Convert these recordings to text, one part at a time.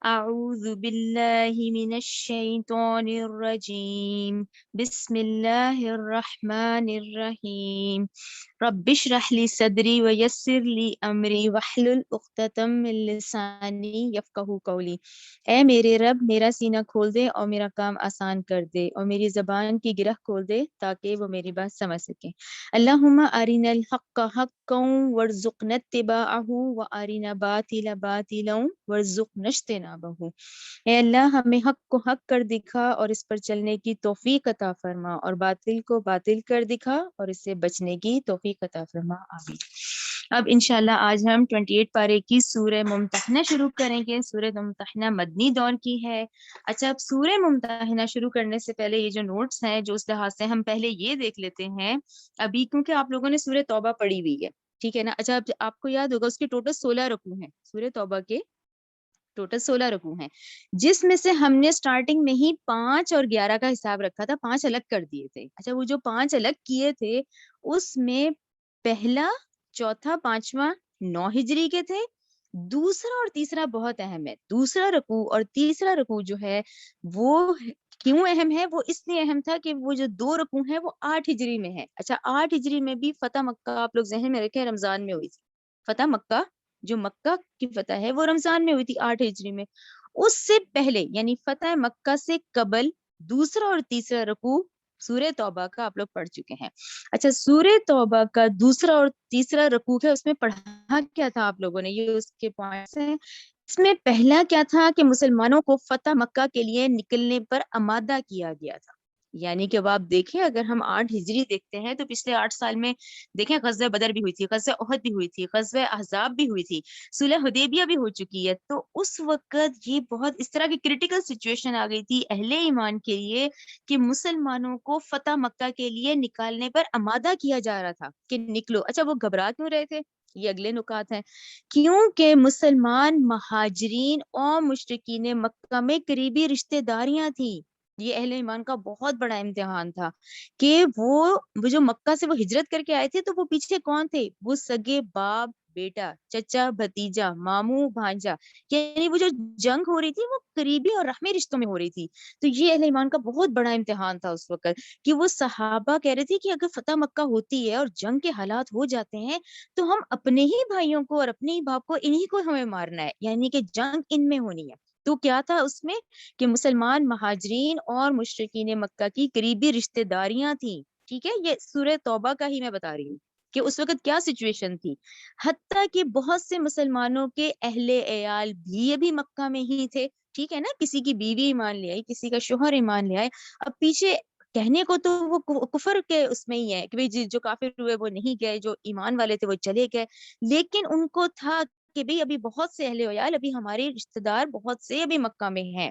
أعوذ بالله من الشيطان الرجيم بسم الله الرحمن الرحيم رب اشرح لي صدري ويسر لي أمري واحلل عقدة من لساني يفقهوا قولي۔ اے میرے رب میرا سینہ کھول دے اور میرا کام آسان کر دے اور میری زبان کی گرہ کھول دے تاکہ وہ میری بات سمجھ سکے۔ اللہم ارنا الحق حقا وارزقنا اتباعہ وارنا باطل باطلا وارزقنا اجتنابہ۔ اے اللہ ہمیں حق کو حق کر دکھا اور اس پر چلنے کی توفیق عطا فرما، اور باطل کو باطل کر دکھا اور اس سے بچنے کی توفیق عطا فرما، آمین۔ اب انشاءاللہ آج ہم 28 پارے کی سورہ ممتحنہ شروع کریں گے۔ سورہ ممتحنہ مدنی دور کی ہے۔ اچھا، اب سورہ ممتحنہ شروع کرنے سے پہلے یہ جو نوٹس ہیں جو اس لحاظ سے ہم پہلے یہ دیکھ لیتے ہیں ابھی، کیونکہ آپ لوگوں نے سورہ توبہ پڑھی ہوئی ہے، ٹھیک ہے نا۔ اچھا، اب آپ کو یاد ہوگا اس کے ٹوٹل 16 رکوع ہیں، سورہ توبہ کے ٹوٹل 16 رکوع ہیں، جس میں سے ہم نے سٹارٹنگ میں ہی 5 اور 11 کا حساب رکھا تھا، 5 الگ کر دیے تھے۔ اچھا، وہ جو 5 الگ کیے تھے اس میں پہلا، چوتھا، پانچواں 9 ہجری کے تھے۔ دوسرا اور تیسرا بہت اہم ہے۔ دوسرا رکوع اور تیسرا رکوع جو ہے وہ کیوں اہم ہے؟ وہ اس لیے اہم تھا کہ وہ جو 2 رکوع ہیں وہ 8 ہجری میں ہے۔ اچھا، 8 ہجری میں بھی فتح مکہ آپ لوگ ذہن میں رکھیں رمضان میں ہوئی تھی۔ فتح مکہ، جو مکہ کی فتح ہے وہ رمضان میں ہوئی تھی 8 ہجری میں۔ اس سے پہلے یعنی فتح مکہ سے قبل دوسرا اور تیسرا رکوع سورہ توبہ کا آپ لوگ پڑھ چکے ہیں۔ اچھا، سورہ توبہ کا دوسرا اور تیسرا رکوع ہے، اس میں پڑھا کیا تھا آپ لوگوں نے؟ یہ اس کے پوائنٹس ہیں۔ اس میں پہلا کیا تھا کہ مسلمانوں کو فتح مکہ کے لیے نکلنے پر آمادہ کیا گیا تھا۔ یعنی کہ اب آپ دیکھیں، اگر ہم 8 ہجری دیکھتے ہیں تو پچھلے 8 سال میں دیکھیں غزوہ بدر بھی ہوئی تھی، غزوہ احد بھی ہوئی تھی، غزوہ احزاب بھی ہوئی تھی، صلح حدیبیہ بھی ہو چکی ہے۔ تو اس وقت یہ بہت اس طرح کی کریٹیکل سچویشن آ گئی تھی اہل ایمان کے لیے کہ مسلمانوں کو فتح مکہ کے لیے نکالنے پر آمادہ کیا جا رہا تھا کہ نکلو۔ اچھا، وہ گھبرا کیوں رہے تھے؟ یہ اگلے نکات ہیں۔ کیونکہ مسلمان مہاجرین اور مشرکین مکہ میں قریبی رشتہ داریاں تھیں۔ یہ اہل ایمان کا بہت بڑا امتحان تھا کہ وہ جو مکہ سے وہ ہجرت کر کے آئے تھے تو وہ پیچھے کون تھے؟ وہ سگے باپ بیٹا، چچا بھتیجا، ماموں بھانجا، یعنی وہ جو جنگ ہو رہی تھی وہ قریبی اور رحمی رشتوں میں ہو رہی تھی۔ تو یہ اہل ایمان کا بہت بڑا امتحان تھا اس وقت کہ وہ صحابہ کہہ رہے تھے کہ اگر فتح مکہ ہوتی ہے اور جنگ کے حالات ہو جاتے ہیں تو ہم اپنے ہی بھائیوں کو اور اپنے ہی باپ کو، انہی کو ہمیں مارنا ہے، یعنی کہ جنگ ان میں ہونی ہے۔ تو کیا تھا اس میں کہ مسلمان مہاجرین اور مشرکین مکہ کی قریبی رشتہ داریاں تھیں، ٹھیک ہے۔ یہ سورہ توبہ کا ہی میں بتا رہی ہوں کہ اس وقت کیا سچویشن تھی۔ حتیٰ کہ بہت سے مسلمانوں کے اہل عیال بھی ابھی مکہ میں ہی تھے، ٹھیک ہے نا۔ کسی کی بیوی ایمان لے آئی، کسی کا شوہر ایمان لے آئے۔ اب پیچھے کہنے کو تو وہ کفر کے اس میں ہی ہے کہ جو کافر ہوئے وہ نہیں گئے، جو ایمان والے تھے وہ چلے گئے، لیکن ان کو تھا کہ بھئی ابھی بہت سے اہل عیال، ابھی ہمارے رشتہ دار بہت سے ابھی مکہ میں ہیں۔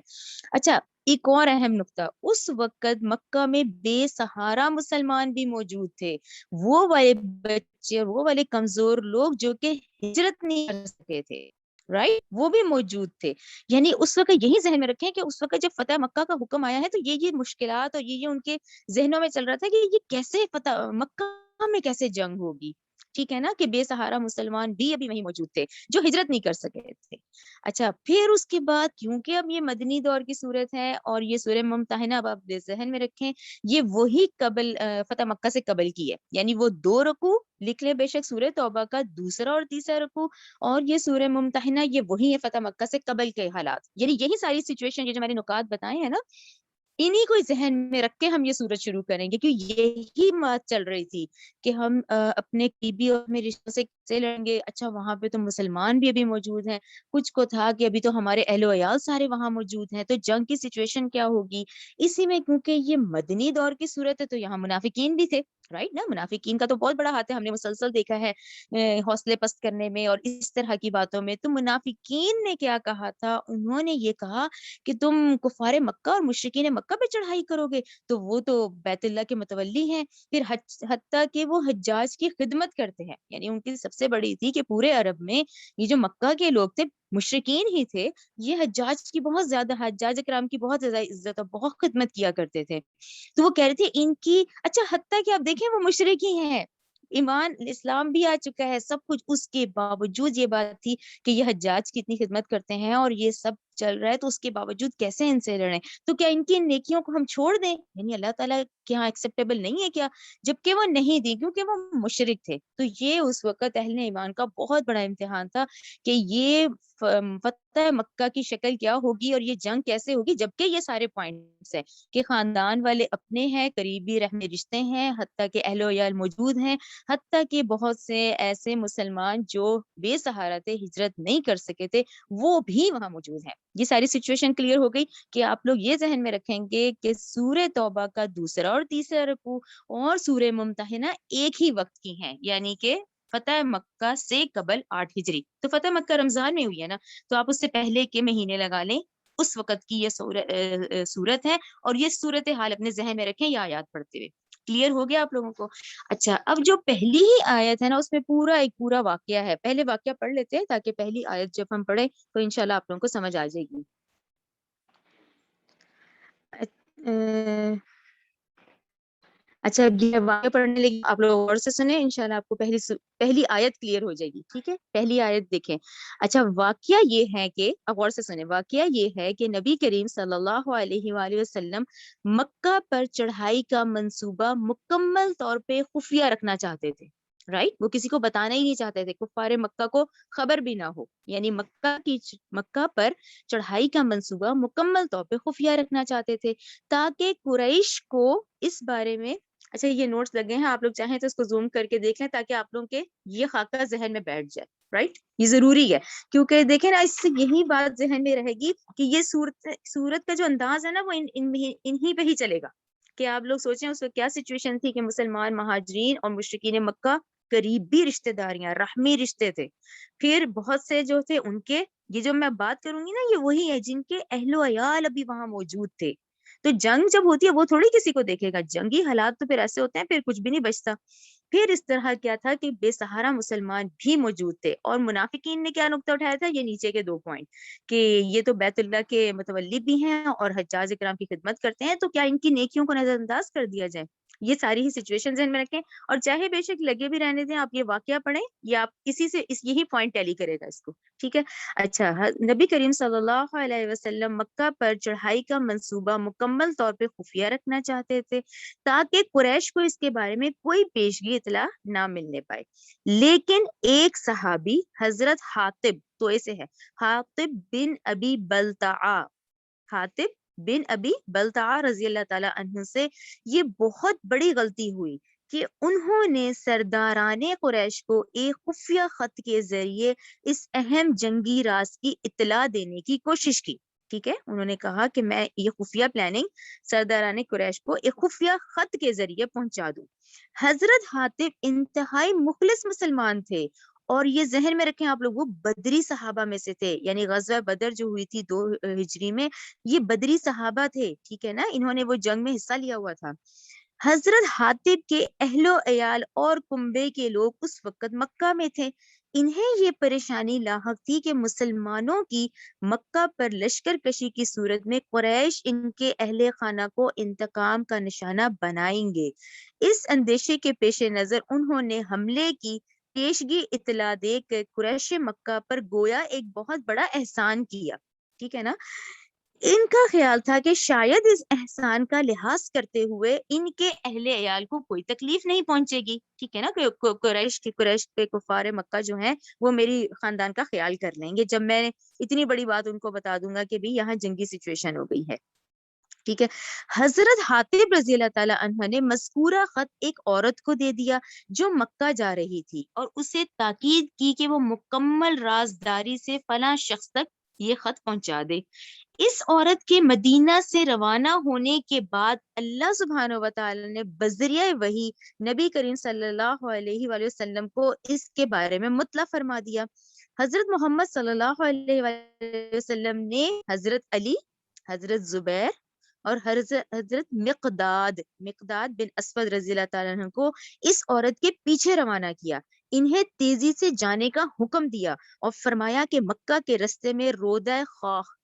اچھا، ایک اور اہم نقطہ، اس وقت مکہ میں بے سہارا مسلمان بھی موجود تھے، وہ والے بچے اور وہ والے کمزور لوگ جو کہ ہجرت نہیں کر سکے تھے، رائٹ، وہ بھی موجود تھے۔ یعنی اس وقت یہی ذہن میں رکھیں کہ اس وقت جب فتح مکہ کا حکم آیا ہے تو یہ مشکلات اور یہ ان کے ذہنوں میں چل رہا تھا کہ یہ کیسے فتح مکہ میں کیسے جنگ ہوگی، ٹھیک ہے نا، کہ بے سہارا مسلمان بھی ابھی وہیں موجود تھے جو ہجرت نہیں کر سکے تھے۔ اچھا، پھر اس کے بعد کیونکہ اب یہ مدنی دور کی صورت ہے اور یہ سورہ ممتحنہ اب آپ ذہن میں رکھیں یہ وہی قبل فتح مکہ سے قبل کی ہے، یعنی وہ 2 رکوع لکھ لیں بے شک، سورہ توبہ کا دوسرا اور تیسرا رکوع، اور یہ سورہ ممتحنہ یہ وہی ہے فتح مکہ سے قبل کے حالات، یعنی یہی ساری سچویشن یہ جو میں نے نکات بتائے ہیں نا، انہی کو ذہن میں رکھ کے ہم یہ سورج شروع کریں گے، کیونکہ یہی بات چل رہی تھی کہ ہم اپنے قریبی اور اپنے رشتوں سے کیسے لڑیں گے۔ اچھا، وہاں پہ تو مسلمان بھی ابھی موجود ہیں، کچھ کو تھا کہ ابھی تو ہمارے اہل و عیال سارے وہاں موجود ہیں، تو جنگ کی سچویشن کیا ہوگی۔ اسی میں کیونکہ یہ مدنی دور کی صورت ہے تو یہاں منافقین بھی تھے، رائٹ نا، منافقین کا تو بہت بڑا ہاتھ ہے، ہم نے مسلسل دیکھا ہے حوصلے پست کرنے میں اور اس طرح کی باتوں میں۔ تو منافقین نے کیا کہا تھا؟ انہوں نے یہ کہا کہ تم کفار مکہ اور مشرکین مکہ پہ چڑھائی کرو گے، تو وہ تو بیت اللہ کے متولی ہیں، پھر حتیٰ کہ وہ حجاج کی خدمت کرتے ہیں، یعنی ان کی سب سے بڑی تھی کہ پورے عرب میں یہ جو مکہ کے لوگ تھے مشرکین ہی تھے، یہ حجاج کی بہت زیادہ، حجاج اکرام کی بہت زیادہ عزت اور بہت خدمت کیا کرتے تھے۔ تو وہ کہہ رہے تھے ان کی، اچھا حتیٰ کہ آپ دیکھیں وہ مشرک ہی ہیں، ایمان اسلام بھی آ چکا ہے سب کچھ، اس کے باوجود یہ بات تھی کہ یہ حجاج کی اتنی خدمت کرتے ہیں اور یہ سب چل رہا ہے تو اس کے باوجود کیسے ان سے لڑیں؟ تو کیا ان کی نیکیوں کو ہم چھوڑ دیں؟ یعنی اللہ تعالیٰ کے یہاں ایکسیپٹیبل نہیں ہے کیا؟ جبکہ وہ نہیں دی کیونکہ وہ مشرک تھے. تو یہ اس وقت اہل ایمان کا بہت بڑا امتحان تھا کہ یہ فتح مکہ کی شکل کیا ہوگی اور یہ جنگ کیسے ہوگی، جبکہ یہ سارے پوائنٹس ہیں کہ خاندان والے اپنے ہیں، قریبی رحمی رشتے ہیں، حتیٰ کہ اہل و عیال موجود ہیں، حتیٰ کہ بہت سے ایسے مسلمان جو بے سہارا تھے، ہجرت نہیں کر سکے تھے، وہ بھی وہاں موجود ہیں. یہ ساری سچویشن کلیئر ہو گئی کہ آپ لوگ یہ ذہن میں رکھیں گے کہ سورہ توبہ کا دوسرا اور تیسرا رکوع اور سورہ ممتحنہ ایک ہی وقت کی ہیں، یعنی کہ فتح مکہ سے قبل 8 ہجری. تو فتح مکہ رمضان میں ہوئی ہے نا، تو آپ اس سے پہلے کے مہینے لگا لیں، اس وقت کی یہ صورت ہے، اور یہ صورت حال اپنے ذہن میں رکھیں یا یاد پڑھتے ہوئے. کلیئر ہو گیا آپ لوگوں کو؟ اچھا، اب جو پہلی ہی آیت ہے نا، اس میں پورا واقعہ ہے. پہلے واقعہ پڑھ لیتے ہیں تاکہ پہلی آیت جب ہم پڑھیں تو انشاءاللہ آپ لوگوں کو سمجھ آ جائے گی. اچھا، یہ واقعہ پڑھنے لگی، آپ لوگ غور سے سنیں، انشاءاللہ آپ کو پہلی آیت کلیئر ہو جائے گی. ٹھیک ہے، پہلی آیت دیکھیں. اچھا، واقعہ یہ ہے کہ اب غور سے سنیں، واقعہ یہ ہے کہ نبی کریم صلی اللہ علیہ وآلہ وسلم مکہ پر چڑھائی کا منصوبہ مکمل طور پہ خفیہ رکھنا چاہتے تھے. رائٹ، وہ کسی کو بتانا ہی نہیں چاہتے تھے، کفار مکہ کو خبر بھی نہ ہو. یعنی مکہ پر چڑھائی کا منصوبہ مکمل طور پہ خفیہ رکھنا چاہتے تھے تاکہ قریش کو اس بارے میں، اچھا یہ نوٹس لگے ہیں، آپ لوگ چاہیں تو اس کو زوم کر کے دیکھ لیں تاکہ آپ لوگوں کے یہ خاکہ ذہن میں بیٹھ جائے. رائٹ، یہ ضروری ہے کیونکہ دیکھیں نا، اس سے یہی بات ذہن میں رہے گی کہ یہ صورت کا جو انداز ہے نا، وہ انہی پہ ہی چلے گا. کہ آپ لوگ سوچیں اس وقت کیا سچویشن تھی کہ مسلمان مہاجرین اور مشرکین مکہ قریبی رشتہ داریاں، رحمی رشتے تھے. پھر بہت سے جو تھے ان کے، یہ جو میں بات کروں گی نا، یہ وہی ہے جن کے اہل و عیال ابھی وہاں موجود تھے. تو جنگ جب ہوتی ہے وہ تھوڑی کسی کو دیکھے گا، جنگی حالات تو پھر ایسے ہوتے ہیں، پھر کچھ بھی نہیں بچتا. پھر اس طرح کیا تھا کہ بے سہارا مسلمان بھی موجود تھے، اور منافقین نے کیا نقطہ اٹھایا تھا، یہ نیچے کے 2 پوائنٹ کہ یہ تو بیت اللہ کے متولی بھی ہیں اور حجاج اکرام کی خدمت کرتے ہیں، تو کیا ان کی نیکیوں کو نظر انداز کر دیا جائے؟ یہ ساری ہی سچویشن ذہن میں رکھیں، اور چاہے بے شک لگے بھی رہنے دیں، آپ یہ واقعہ پڑھیں یا آپ کسی سے یہی پوائنٹ ٹیلی کرے گا اس کو. ٹھیک ہے. اچھا، نبی کریم صلی اللہ علیہ وسلم مکہ پر چڑھائی کا منصوبہ مکمل طور پہ خفیہ رکھنا چاہتے تھے تاکہ قریش کو اس کے بارے میں کوئی پیشگی اطلاع نہ ملنے پائے. لیکن ایک صحابی حضرت حاطب، تو ایسے ہے حاطب بن ابی بلتعہ، حاطب بن ابی بلتعہ رضی اللہ تعالی عنہ سے یہ بہت بڑی غلطی ہوئی کہ انہوں نے سرداران قریش کو ایک خفیہ خط کے ذریعے اس اہم جنگی راز کی اطلاع دینے کی کوشش کی. ٹھیک ہے، انہوں نے کہا کہ میں یہ خفیہ پلاننگ سرداران قریش کو ایک خفیہ خط کے ذریعے پہنچا دوں. حضرت حاطب انتہائی مخلص مسلمان تھے، اور یہ ذہن میں رکھیں آپ لوگ، وہ بدری صحابہ میں سے تھے. یعنی غزوہ بدر جو ہوئی تھی 2 ہجری میں، یہ بدری صحابہ تھے. ٹھیک ہے نا، انہوں نے وہ جنگ میں حصہ لیا ہوا تھا. حضرت حاطب کے اہل و عیال اور کنبے کے لوگ اس وقت مکہ میں تھے. انہیں یہ پریشانی لاحق تھی کہ مسلمانوں کی مکہ پر لشکر کشی کی صورت میں قریش ان کے اہل خانہ کو انتقام کا نشانہ بنائیں گے. اس اندیشے کے پیش نظر انہوں نے حملے کی پیشگی اطلاع دے کر قریش مکہ پر گویا ایک بہت بڑا احسان کیا. ٹھیک ہے نا، ان کا خیال تھا کہ شاید اس احسان کا لحاظ کرتے ہوئے ان کے اہل عیال کو کوئی تکلیف نہیں پہنچے گی. ٹھیک ہے نا، قریش کے کفار مکہ جو ہیں وہ میری خاندان کا خیال کر لیں گے جب میں اتنی بڑی بات ان کو بتا دوں گا کہ بھی یہاں جنگی سچویشن ہو گئی ہے. ٹھیک ہے. حضرت حاطب رضی اللہ تعالی عنہ نے مذکورہ خط ایک عورت کو دے دیا جو مکہ جا رہی تھی، اور اسے تاکید کی کہ وہ مکمل رازداری سے فلاں شخص تک یہ خط پہنچا دے. اس عورت کے مدینہ سے روانہ ہونے کے بعد اللہ سبحانہ و تعالی نے بذریعہ وحی نبی کریم صلی اللہ علیہ وآلہ وسلم کو اس کے بارے میں مطلع فرما دیا. حضرت محمد صلی اللہ علیہ وآلہ وسلم نے حضرت علی، حضرت زبیر اور حضرت مقداد بن اسود رضی اللہ تعالیٰ عنہ کو اس عورت کے پیچھے روانہ کیا. انہیں تیزی سے جانے کا حکم دیا اور فرمایا کہ مکہ کے رستے میں رودہ خاخ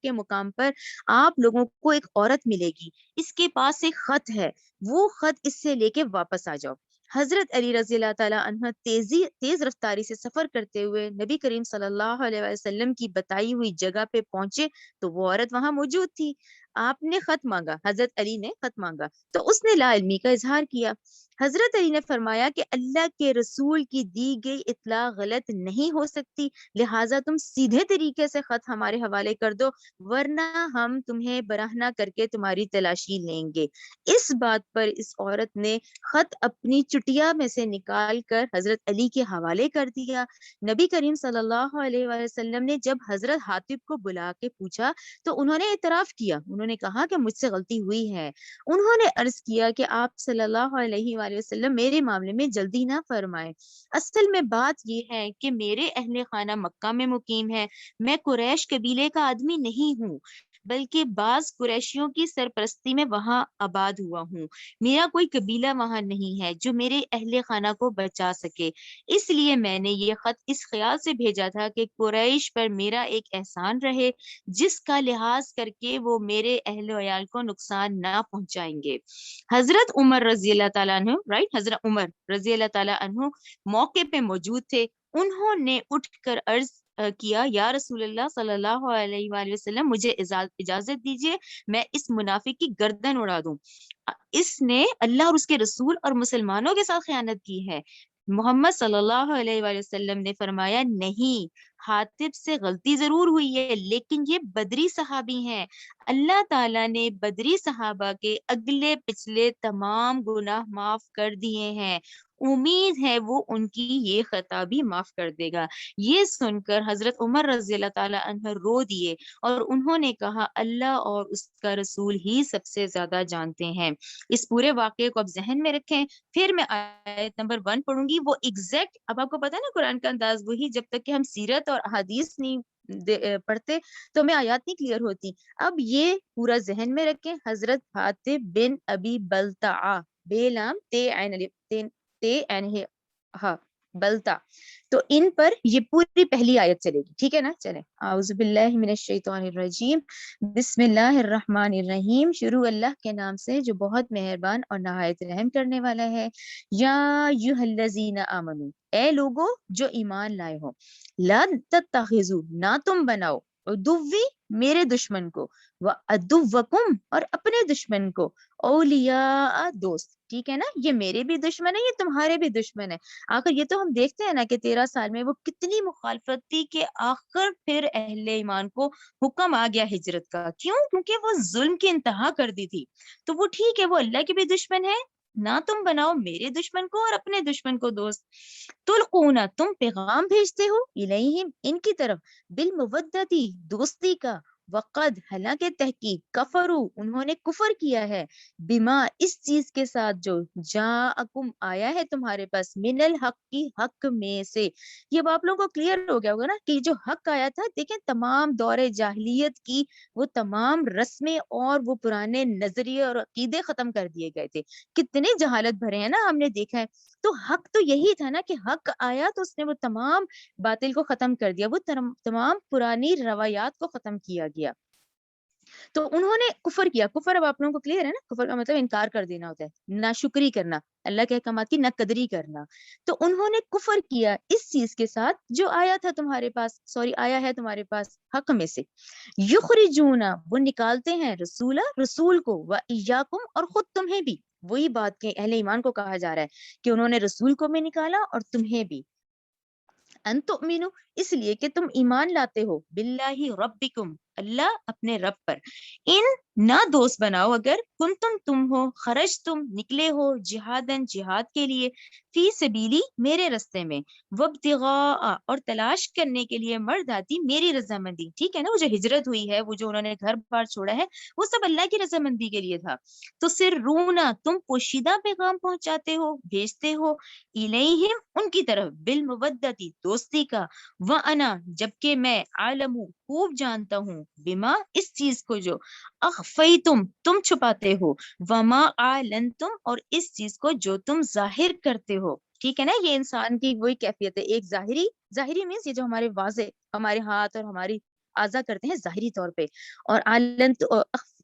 کے مقام پر آپ لوگوں کو ایک عورت ملے گی، اس کے پاس ایک خط ہے، وہ خط اس سے لے کے واپس آ جاؤ. حضرت علی رضی اللہ تعالیٰ عنہ تیز رفتاری سے سفر کرتے ہوئے نبی کریم صلی اللہ علیہ وسلم کی بتائی ہوئی جگہ پہ پہنچے تو وہ عورت وہاں موجود تھی. آپ نے خط مانگا، حضرت علی نے خط مانگا تو اس نے لا علمی کا اظہار کیا. حضرت علی نے فرمایا کہ اللہ کے رسول کی دی گئی اطلاع غلط نہیں ہو سکتی، لہٰذا تم سیدھے طریقے سے خط ہمارے حوالے کر دو، ورنہ ہم تمہیں برہنہ کر کے تمہاری تلاشی لیں گے. اس بات پر اس عورت نے خط اپنی چٹیا میں سے نکال کر حضرت علی کے حوالے کر دیا. نبی کریم صلی اللہ علیہ وآلہ وسلم نے جب حضرت حاتب کو بلا کے پوچھا تو انہوں نے اعتراف کیا، انہوں نے کہا کہ مجھ سے غلطی ہوئی ہے. انہوں نے عرض کیا کہ آپ صلی اللہ علیہ وآلہ وسلم میرے معاملے میں جلدی نہ فرمائیں. اصل میں بات یہ ہے کہ میرے اہل خانہ مکہ میں مقیم ہے، میں قریش قبیلے کا آدمی نہیں ہوں بلکہ بعض قریشیوں کی سرپرستی میں وہاں آباد ہوا ہوں. میرا کوئی قبیلہ وہاں نہیں ہے جو میرے اہل خانہ کو بچا سکے، اس لیے میں نے یہ خط اس خیال سے بھیجا تھا کہ قریش پر میرا ایک احسان رہے جس کا لحاظ کر کے وہ میرے اہل و عیال کو نقصان نہ پہنچائیں گے. حضرت عمر رضی اللہ تعالیٰ عنہ حضرت عمر رضی اللہ تعالیٰ عنہ موقع پہ موجود تھے. انہوں نے اٹھ کر عرض کیا، یا رسول اللہ صلی اللہ علیہ وآلہ وسلم مجھے اجازت دیجیے میں اس منافق کی گردن اڑا دوں. اس نے اللہ اور اس کے رسول اور مسلمانوں کے ساتھ خیانت کی ہے. محمد صلی اللہ علیہ وآلہ وسلم نے فرمایا، نہیں، حاتب سے غلطی ضرور ہوئی ہے لیکن یہ بدری صحابی ہیں، اللہ تعالیٰ نے بدری صحابہ کے اگلے پچھلے تمام گناہ معاف کر دیے ہیں، امید ہے وہ ان کی یہ خطا بھی معاف کر دے گا. یہ سن کر حضرت عمر رضی اللہ تعالیٰ عنہ رو دیے اور انہوں نے کہا، اللہ اور اس کا رسول ہی سب سے زیادہ جانتے ہیں. اس پورے واقعے کو اب ذہن میں رکھیں. پھر میں آیت نمبر 1 پڑھوں گی، وہ ایگزیکٹ، اب آپ کو پتا ہے نا قرآن کا انداز وہی، جب تک کہ ہم سیرت اور حدیث نہیں پڑھتے تو ہمیں آیات نہیں کلیئر ہوتی. اب یہ پورا ذہن میں رکھیں. حضرت حاتب بن ابی بلتع، بے لام تے عین الف تے عین ہا بلتا، تو ان پر یہ پوری پہلی آیت چلے گی، ٹھیک ہے نا؟ چلیں، اعوذ باللہ من الشیطان الرجیم، بسم اللہ الرحمن الرحیم. شروع اللہ کے نام سے جو بہت مہربان اور نہایت رحم کرنے والا ہے. یا ایھا الذین آمنو، اے لوگو جو ایمان لائے ہو، لا تتخذوا، نہ تم بناؤ، عدوی، میرے دشمن کو، وعدوکم، اور اپنے دشمن کو، اولیاء، دوست. ٹھیک ہے نا؟ یہ میرے بھی دشمن ہے، یہ تمہارے بھی دشمن ہے. آخر یہ تو ہم دیکھتے ہیں نا کہ 13 سال میں وہ کتنی مخالفت تھی کہ آخر پھر اہل ایمان کو حکم آ گیا ہجرت کا. کیوں؟ کیونکہ وہ ظلم کی انتہا کر دی تھی. تو وہ ٹھیک ہے، وہ اللہ کے بھی دشمن ہے، نہ تم بناؤ میرے دشمن کو اور اپنے دشمن کو دوست. تلقون، تم پیغام بھیجتے ہو، الیہم، ان کی طرف، بالمودتی، دوستی کا، وقد، حالانکہ تحقیق، کفرو، انہوں نے کفر کیا ہے، بما، اس چیز کے ساتھ جو جاءکم، آیا ہے تمہارے پاس، من الحق، کی حق میں سے. یہ اب آپ لوگوں کو کلیئر ہو گیا ہوگا نا کہ جو حق آیا تھا، دیکھیں تمام دور جاہلیت کی وہ تمام رسمیں اور وہ پرانے نظریے اور عقیدے ختم کر دیے گئے تھے. کتنے جہالت بھرے ہیں نا، ہم نے دیکھا ہے. تو حق تو یہی تھا نا کہ حق آیا تو اس نے وہ تمام باطل کو ختم کر دیا، وہ تمام پرانی روایات کو ختم کیا گیا. تو انہوں نے کفر کیا. کفر اب آپ لوگوں کو کلیئر ہے نا؟ کفر کا مطلب انکار کر دینا ہوتا ہے، ناشکری کرنا، اللہ کے احکامات کی ناقدری کرنا. تو انہوں نے کفر کیا اس چیز کے ساتھ جو آیا تھا تمہارے پاس، آیا ہے تمہارے پاس حق میں سے. یخرجون، وہ نکالتے ہیں، رسول کو، وایاکم، اور خود تمہیں بھی. وہی بات کہ اہل ایمان کو کہا جا رہا ہے کہ انہوں نے رسول کو بھی نکالا اور تمہیں بھی. ان تؤمنو، اس لیے کہ تم ایمان لاتے ہو، باللہ، ربکم، اللہ اپنے رب پر. ان، نہ دوست بناؤ، اگر تم ہو، خرج، تم نکلے ہو، جہادن، جہاد کے لیے، فی سبیلی، میرے رستے میں، وابتغاء، اور تلاش کرنے کے لیے، مرداتی، میری رضامندی. ٹھیک ہے نا؟ وہ جو ہجرت ہوئی ہے، وہ جو انہوں نے گھر بار چھوڑا ہے، وہ سب اللہ کی رضامندی کے لیے تھا. تو سر رونا، تم پوشیدہ پیغام پہنچاتے ہو، بھیجتے ہو، الیہم، ان کی طرف، بالمودتی، دوستی کا، وانا، جبکہ میں، عالم، خوب جانتا ہوں، بما، اس چیز کو جو، اخفیتم، تم چھپاتے ہو، وما اعلنتم، اور اس چیز کو جو تم ظاہر کرتے ہو. ٹھیک ہے نا؟ یہ انسان کی وہی کیفیت ہے، ایک ظاہری مینس یہ جو ہمارے واضح، ہمارے ہاتھ اور ہماری اعضا کرتے ہیں ظاہری طور پہ، اور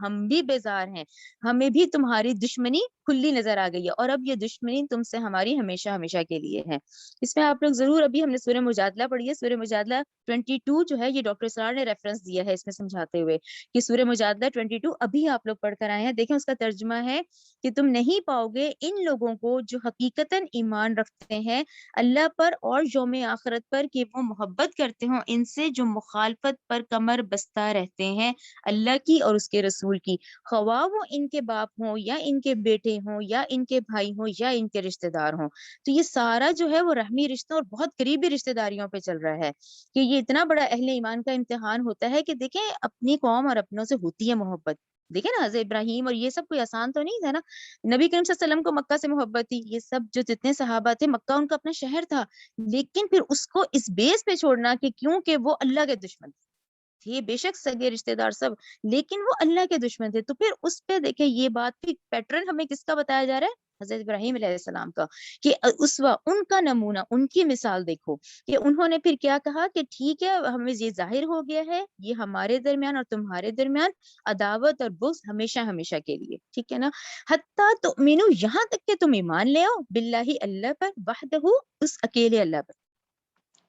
ہم بھی بیزار ہیں, ہمیں بھی تمہاری دشمنی کھلی نظر آ گئی ہے, اور اب یہ دشمنی تم سے ہماری ہمیشہ ہمیشہ کے لیے ہے. اس میں آپ لوگ ضرور, ابھی ہم نے سورہ مجادلہ پڑھی ہے, سورہ مجادلہ 22 جو ہے یہ ڈاکٹر اسرار نے ریفرنس دیا ہے اس میں سمجھاتے ہوئے کہ سورہ مجادلہ 22 ابھی آپ لوگ پڑھ کر آئے ہیں. دیکھیں اس کا ترجمہ ہے کہ تم نہیں پاؤ گے ان لوگوں کو جو حقیقتاً ایمان رکھتے ہیں اللہ پر اور یوم آخرت پر, کہ وہ محبت کرتے ہوں ان سے جو مخالفت پر کمر بستہ رہتے ہیں اللہ کی اور اس کے رسول کی, خواہ وہ ان کے باپ ہوں یا ان کے بیٹے ہوں یا ان کے بھائی ہوں یا ان کے رشتہ دار ہوں. تو یہ سارا جو ہے وہ رحمی رشتوں اور بہت قریبی رشتہ داریوں پہ چل رہا ہے کہ یہ اتنا بڑا اہل ایمان کا امتحان ہوتا ہے کہ دیکھیں اپنی قوم اور اپنوں سے ہوتی ہے محبت. دیکھیں نا حضرت ابراہیم اور یہ سب کوئی آسان تو نہیں تھا نا, نبی کریم صلی اللہ علیہ وسلم کو مکہ سے محبت تھی, یہ سب جو جتنے صحابہ تھے مکہ ان کا اپنا شہر تھا, لیکن پھر اس کو اس بیس پہ چھوڑنا کہ کیونکہ وہ اللہ کے دشمن تھے, بے شک سگے رشتہ دار سب, لیکن وہ اللہ کے دشمن تھے. تو پھر اس پہ دیکھیں یہ بات کی پیٹرن ہمیں کس کا بتایا جا رہا ہے, حضرت ابراہیم علیہ السلام کا, کہ اسوہ ان کا نمونہ, ان کی مثال دیکھو کہ انہوں نے پھر کیا کہا کہ ٹھیک ہے ہمیں یہ ظاہر ہو گیا ہے یہ ہمارے درمیان اور تمہارے درمیان عداوت اور بغض ہمیشہ ہمیشہ کے لیے, ٹھیک ہے نا, حتیٰ تؤمنو یہاں تک کہ تم ایمان لے آؤ, باللہ اللہ پر, وحدہ اس اکیلے اللہ پر,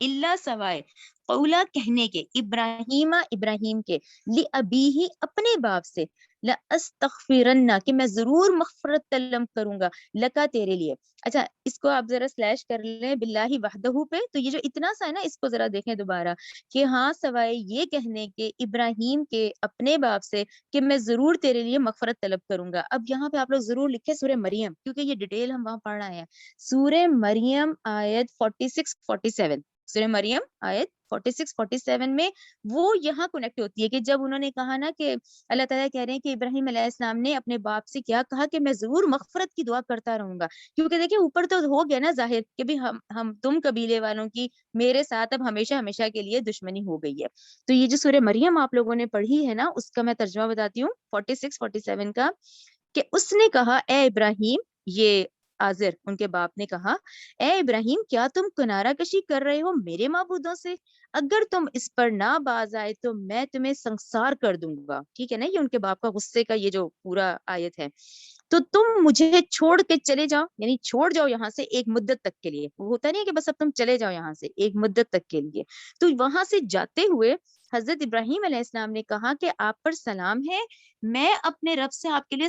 اللہ سوائے قولا کہنے کے, ابراہیم کے, لأبیہ اپنے باپ سے, لأستغفرن کہ میں ضرور مغفرت طلب کروں گا, لکا تیرے لیے. اچھا اس کو آپ ذرا سلیش کر لیں باللہ وحدہ پہ, تو یہ جو اتنا سا ہے نا اس کو ذرا دیکھیں دوبارہ کہ ہاں سوائے یہ کہنے کے ابراہیم کے اپنے باپ سے کہ میں ضرور تیرے لیے مغفرت طلب کروں گا. اب یہاں پہ آپ لوگ ضرور لکھیں سورہ مریم, کیونکہ یہ ڈیٹیل ہم وہاں پڑھ رہے ہیں. سورہ مریم آیت 46-47, سورہ مریم آیت 46-47 میں وہ یہاں کنیکٹ ہوتی ہے کہ جب انہوں نے کہا نا کہ اللہ تعالیٰ کہہ رہے ہیں کہ ابراہیم علیہ السلام نے اپنے باپ سے کیا کہا کہ میں ضرور مغفرت کی دعا کرتا رہوں گا, کیونکہ دیکھیں اوپر تو ہو گیا نا ظاہر کہ بھی ہم تم قبیلے والوں کی میرے ساتھ اب ہمیشہ ہمیشہ کے لیے دشمنی ہو گئی ہے. تو یہ جو سورہ مریم آپ لوگوں نے پڑھی ہے نا اس کا میں ترجمہ بتاتی ہوں 46-47 کا, کہ اس نے کہا اے ابراہیم, یہ آزر ان کے باپ نے کہا اے ابراہیم کیا تم کنارہ کشی کر رہے ہو میرے معبودوں سے, اگر تم اس پر نہ باز آئے تو میں تمہیں سنسار کر دوں گا. ٹھیک ہے نا, یہ ان کے باپ کا غصے کا یہ جو پورا آیت ہے. تو تم مجھے چھوڑ کے چلے جاؤ, یعنی چھوڑ جاؤ یہاں سے ایک مدت تک کے لیے, وہ ہوتا نہیں کہ بس اب تم چلے جاؤ یہاں سے ایک مدت تک کے لیے. تو وہاں سے جاتے ہوئے حضرت ابراہیم علیہ السلام نے کہا کہ آپ پر سلام ہے, میں اپنے رب سے آپ کے لیے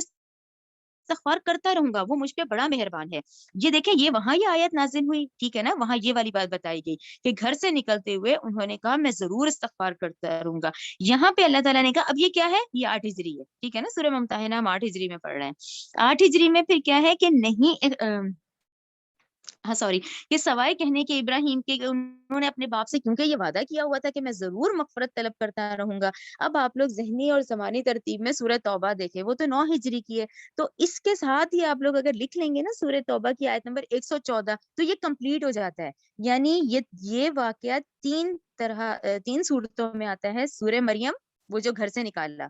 استغفار کرتا رہوں گا, وہ مجھ پہ بڑا مہربان ہے. یہ دیکھیں یہ وہاں یہ آیت نازل ہوئی, ٹھیک ہے نا, وہاں یہ والی بات بتائی گئی کہ گھر سے نکلتے ہوئے انہوں نے کہا میں ضرور استغفار کرتا رہوں گا. یہاں پہ اللہ تعالیٰ نے کہا اب یہ کیا ہے, یہ 8 ہجری ہے, ٹھیک ہے نا, سورہ ممتحنہ ہم 8 ہجری میں پڑھ رہے ہیں. 8 ہجری میں پھر کیا ہے کہ نہیں ہاں سوری کہ سوائے کہنے کے ابراہیم کے انہوں نے اپنے باپ سے کیونکہ یہ وعدہ کیا ہوا تھا کہ میں ضرور مغفرت طلب کرتا رہوں گا. اب آپ لوگ ذہنی اور زمانی ترتیب میں سورہ توبہ دیکھیں, وہ تو 9 ہجری کی ہے, تو اس کے ساتھ ہی آپ لوگ اگر لکھ لیں گے نا سورہ توبہ کی آیت نمبر 114 تو یہ کمپلیٹ ہو جاتا ہے. یعنی یہ واقعہ 3 صورتوں میں آتا ہے. سورہ مریم وہ جو گھر سے نکالا,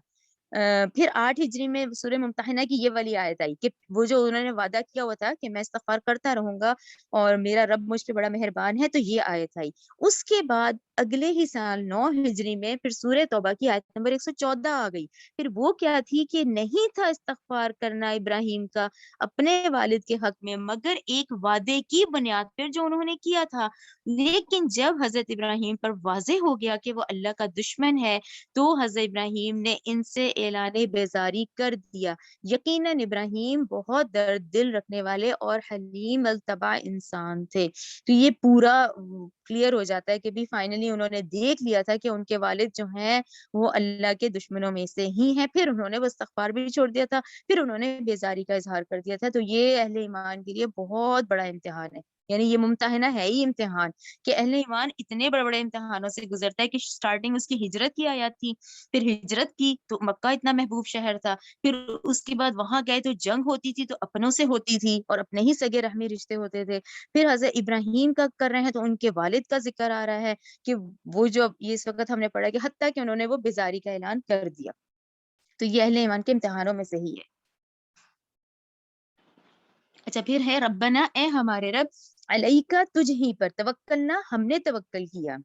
پھر 8 ہجری میں سورہ ممتحنہ کی یہ والی آیت آئی کہ وہ جو انہوں نے وعدہ کیا ہوا تھا کہ میں استغفار کرتا رہوں گا اور میرا رب مجھ پہ بڑا مہربان ہے, تو یہ آیت آئی. اس کے بعد اگلے ہی سال 9 ہجری میں پھر سورہ توبہ کی آیت نمبر 114 آ گئی. پھر وہ کیا تھی کہ نہیں تھا استغفار کرنا ابراہیم کا اپنے والد کے حق میں مگر ایک وعدے کی بنیاد پر جو انہوں نے کیا تھا. لیکن جب حضرت ابراہیم پر واضح ہو گیا کہ وہ اللہ کا دشمن ہے تو حضرت ابراہیم نے ان سے اعلان بیزاری کر دیا. یقیناً ابراہیم بہت درد دل رکھنے والے اور حلیم الطبع انسان تھے. تو یہ پورا کلیئر ہو جاتا ہے کہ بھی فائنلی انہوں نے دیکھ لیا تھا کہ ان کے والد جو ہیں وہ اللہ کے دشمنوں میں سے ہی ہیں. پھر انہوں نے وہ استغفار بھی چھوڑ دیا تھا, پھر انہوں نے بیزاری کا اظہار کر دیا تھا. تو یہ اہل ایمان کے لیے بہت بڑا امتحان ہے, یعنی یہ ممتحنہ ہے ہی امتحان کہ اہل ایمان اتنے بڑے بڑے امتحانوں سے گزرتا ہے کہ سٹارٹنگ اس کی ہجرت کی آیات تھی, پھر ہجرت کی تو مکہ اتنا محبوب شہر تھا, پھر اس کے بعد وہاں گئے تو جنگ ہوتی تھی تو اپنوں سے ہوتی تھی اور اپنے ہی سگے رحمی رشتے ہوتے تھے. پھر حضرت ابراہیم کا کر رہے ہیں تو ان کے والد کا ذکر آ رہا ہے کہ وہ جو یہ اس وقت ہم نے پڑھا کہ حتیٰ کہ انہوں نے وہ بیزاری کا اعلان کر دیا. تو یہ اہل ایمان کے امتحانوں میں سے ہی ہے. اچھا پھر ہے ربنا, اے ہمارے رب, علیکا تجھ ہی پر, توکلنا ہم نے توکل کیا,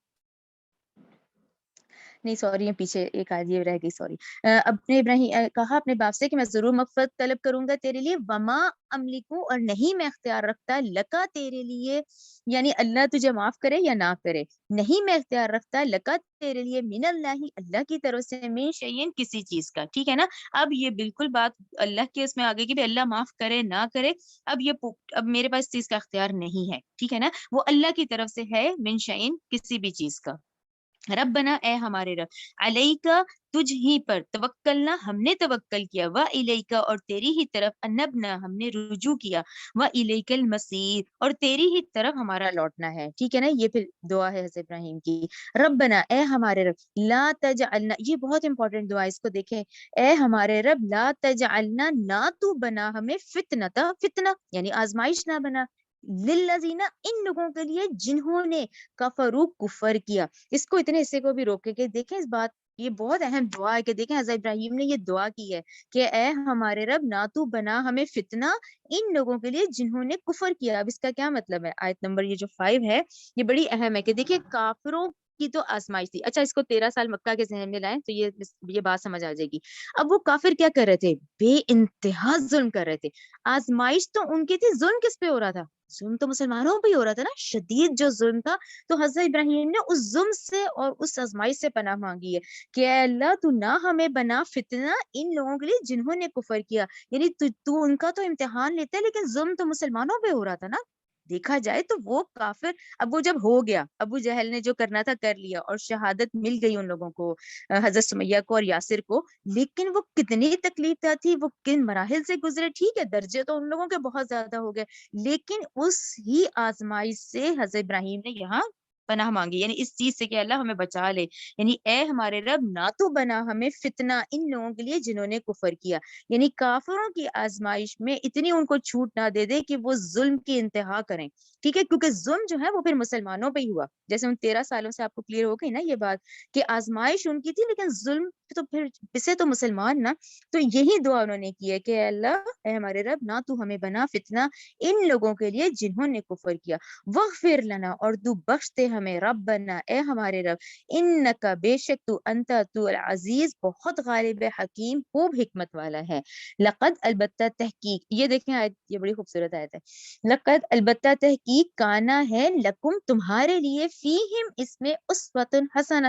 نہیں سوری پیچھے ایک آیت یہ رہ گئی سوری. اپنے ابراہیم کہا اپنے باپ سے کہ میں ضرور مغفرت طلب کروں گا تیرے لیے. وما املکو اور نہیں میں اختیار رکھتا لکا تیرے لیے، یعنی اللہ تجھے معاف کرے یا نہ کرے، نہیں میں اختیار رکھتا لکا تیرے لیے من اللہ اللہ کی طرف سے من شیئن کسی چیز کا. ٹھیک ہے نا. اب یہ بالکل بات اللہ کے اس میں آگے کی بھی اللہ معاف کرے نہ کرے، اب میرے پاس اس چیز کا اختیار نہیں ہے. ٹھیک ہے نا. وہ اللہ کی طرف سے ہے من شیئن کسی بھی چیز کا. ربنا اے ہمارے رب، علیکا تجھ ہی پر توکلنا ہم نے توکل کیا، و الیکا اور تیری ہی طرف انبنا ہم نے رجوع کیا، و الیک المصیر اور تیری ہی طرف ہمارا لوٹنا ہے. ٹھیک ہے نا. یہ پھر دعا ہے حضرت ابراہیم کی. ربنا اے ہمارے رب، لا تجعلنا، یہ بہت امپورٹنٹ دعا ہے، اس کو دیکھیں. اے ہمارے رب لا تجعلنا، نہ تو بنا ہمیں فتنہ، فتنہ یعنی آزمائش نہ بنا، للذین ان لوگوں کے لیے جنہوں نے کفروا کفر کیا. اس کو اتنے حصے کو بھی روکے کہ دیکھیں اس بات، یہ بہت اہم دعا ہے کہ دیکھیں حضرت ابراہیم نے یہ دعا کی ہے کہ اے ہمارے رب نہ تو بنا ہمیں فتنہ ان لوگوں کے لیے جنہوں نے کفر کیا. اب اس کا کیا مطلب ہے؟ آیت نمبر یہ جو 5 ہے یہ بڑی اہم ہے کہ دیکھیں کافروں کی تو آزمائش تھی. اچھا اس کو 13 سال مکہ کے ذہن میں لائیں تو یہ بات سمجھ آ جائے گی. اب وہ کافر کیا کر رہے تھے؟ بے انتہا ظلم کر رہے تھے. آزمائش تو ان کی تھی، ظلم کس پہ ہو رہا تھا؟ ظلم تو مسلمانوں پہ ہی ہو رہا تھا نا، شدید جو ظلم تھا. تو حضرت ابراہیم نے اس ظلم سے اور اس آزمائش سے پناہ مانگی ہے کہ اے اللہ تو نہ ہمیں بنا فتنہ ان لوگوں کے لیے جنہوں نے کفر کیا. یعنی تو ان کا تو امتحان لیتا ہے لیکن ظلم تو مسلمانوں پہ ہو رہا تھا نا. دیکھا جائے تو وہ کافر، اب وہ جب ہو گیا، ابو جہل نے جو کرنا تھا کر لیا اور شہادت مل گئی ان لوگوں کو، حضرت سمیہ کو اور یاسر کو، لیکن وہ کتنی تکلیف دہ تھی، وہ کن مراحل سے گزرے. ٹھیک ہے درجے تو ان لوگوں کے بہت زیادہ ہو گئے، لیکن اس ہی آزمائش سے حضرت ابراہیم نے یہاں پناہ مانگی، یعنی اس چیز سے کہ اللہ ہمیں بچا لے. یعنی اے ہمارے رب نہ تو بنا ہمیں فتنہ ان لوگوں کے لیے جنہوں نے کفر کیا، یعنی کافروں کی آزمائش میں اتنی ان کو چھوٹ نہ دے دے کہ وہ ظلم کی انتہا کریں. ٹھیک ہے. کیونکہ ظلم جو ہے وہ پھر مسلمانوں پہ ہی ہوا، جیسے ان 13 سالوں سے آپ کو کلیئر ہو گئی نا یہ بات کہ آزمائش ان کی تھی لیکن ظلم تو پھر پسے تو مسلمان نا. تو یہی دعا انہوں نے کی ہے کہ اے اللہ اے ہمارے رب نہ تو ہمیں بنا فتنہ ان لوگوں کے لیے جنہوں نے کفر کیا، وغفر لنا اور تو بخش دے ہمیں، ربنا اے ہمارے رب، انکا بے شک تو العزیز بہت غالب حکیم خوب حکمت والا ہے. لقد البتہ تحقیق، یہ دیکھیں آیت، یہ بڑی خوبصورت آیت ہے. لقد البتہ تحقیق کانا ہے لکم تمہارے لیے فیہم اس میں اسوۃ حسنہ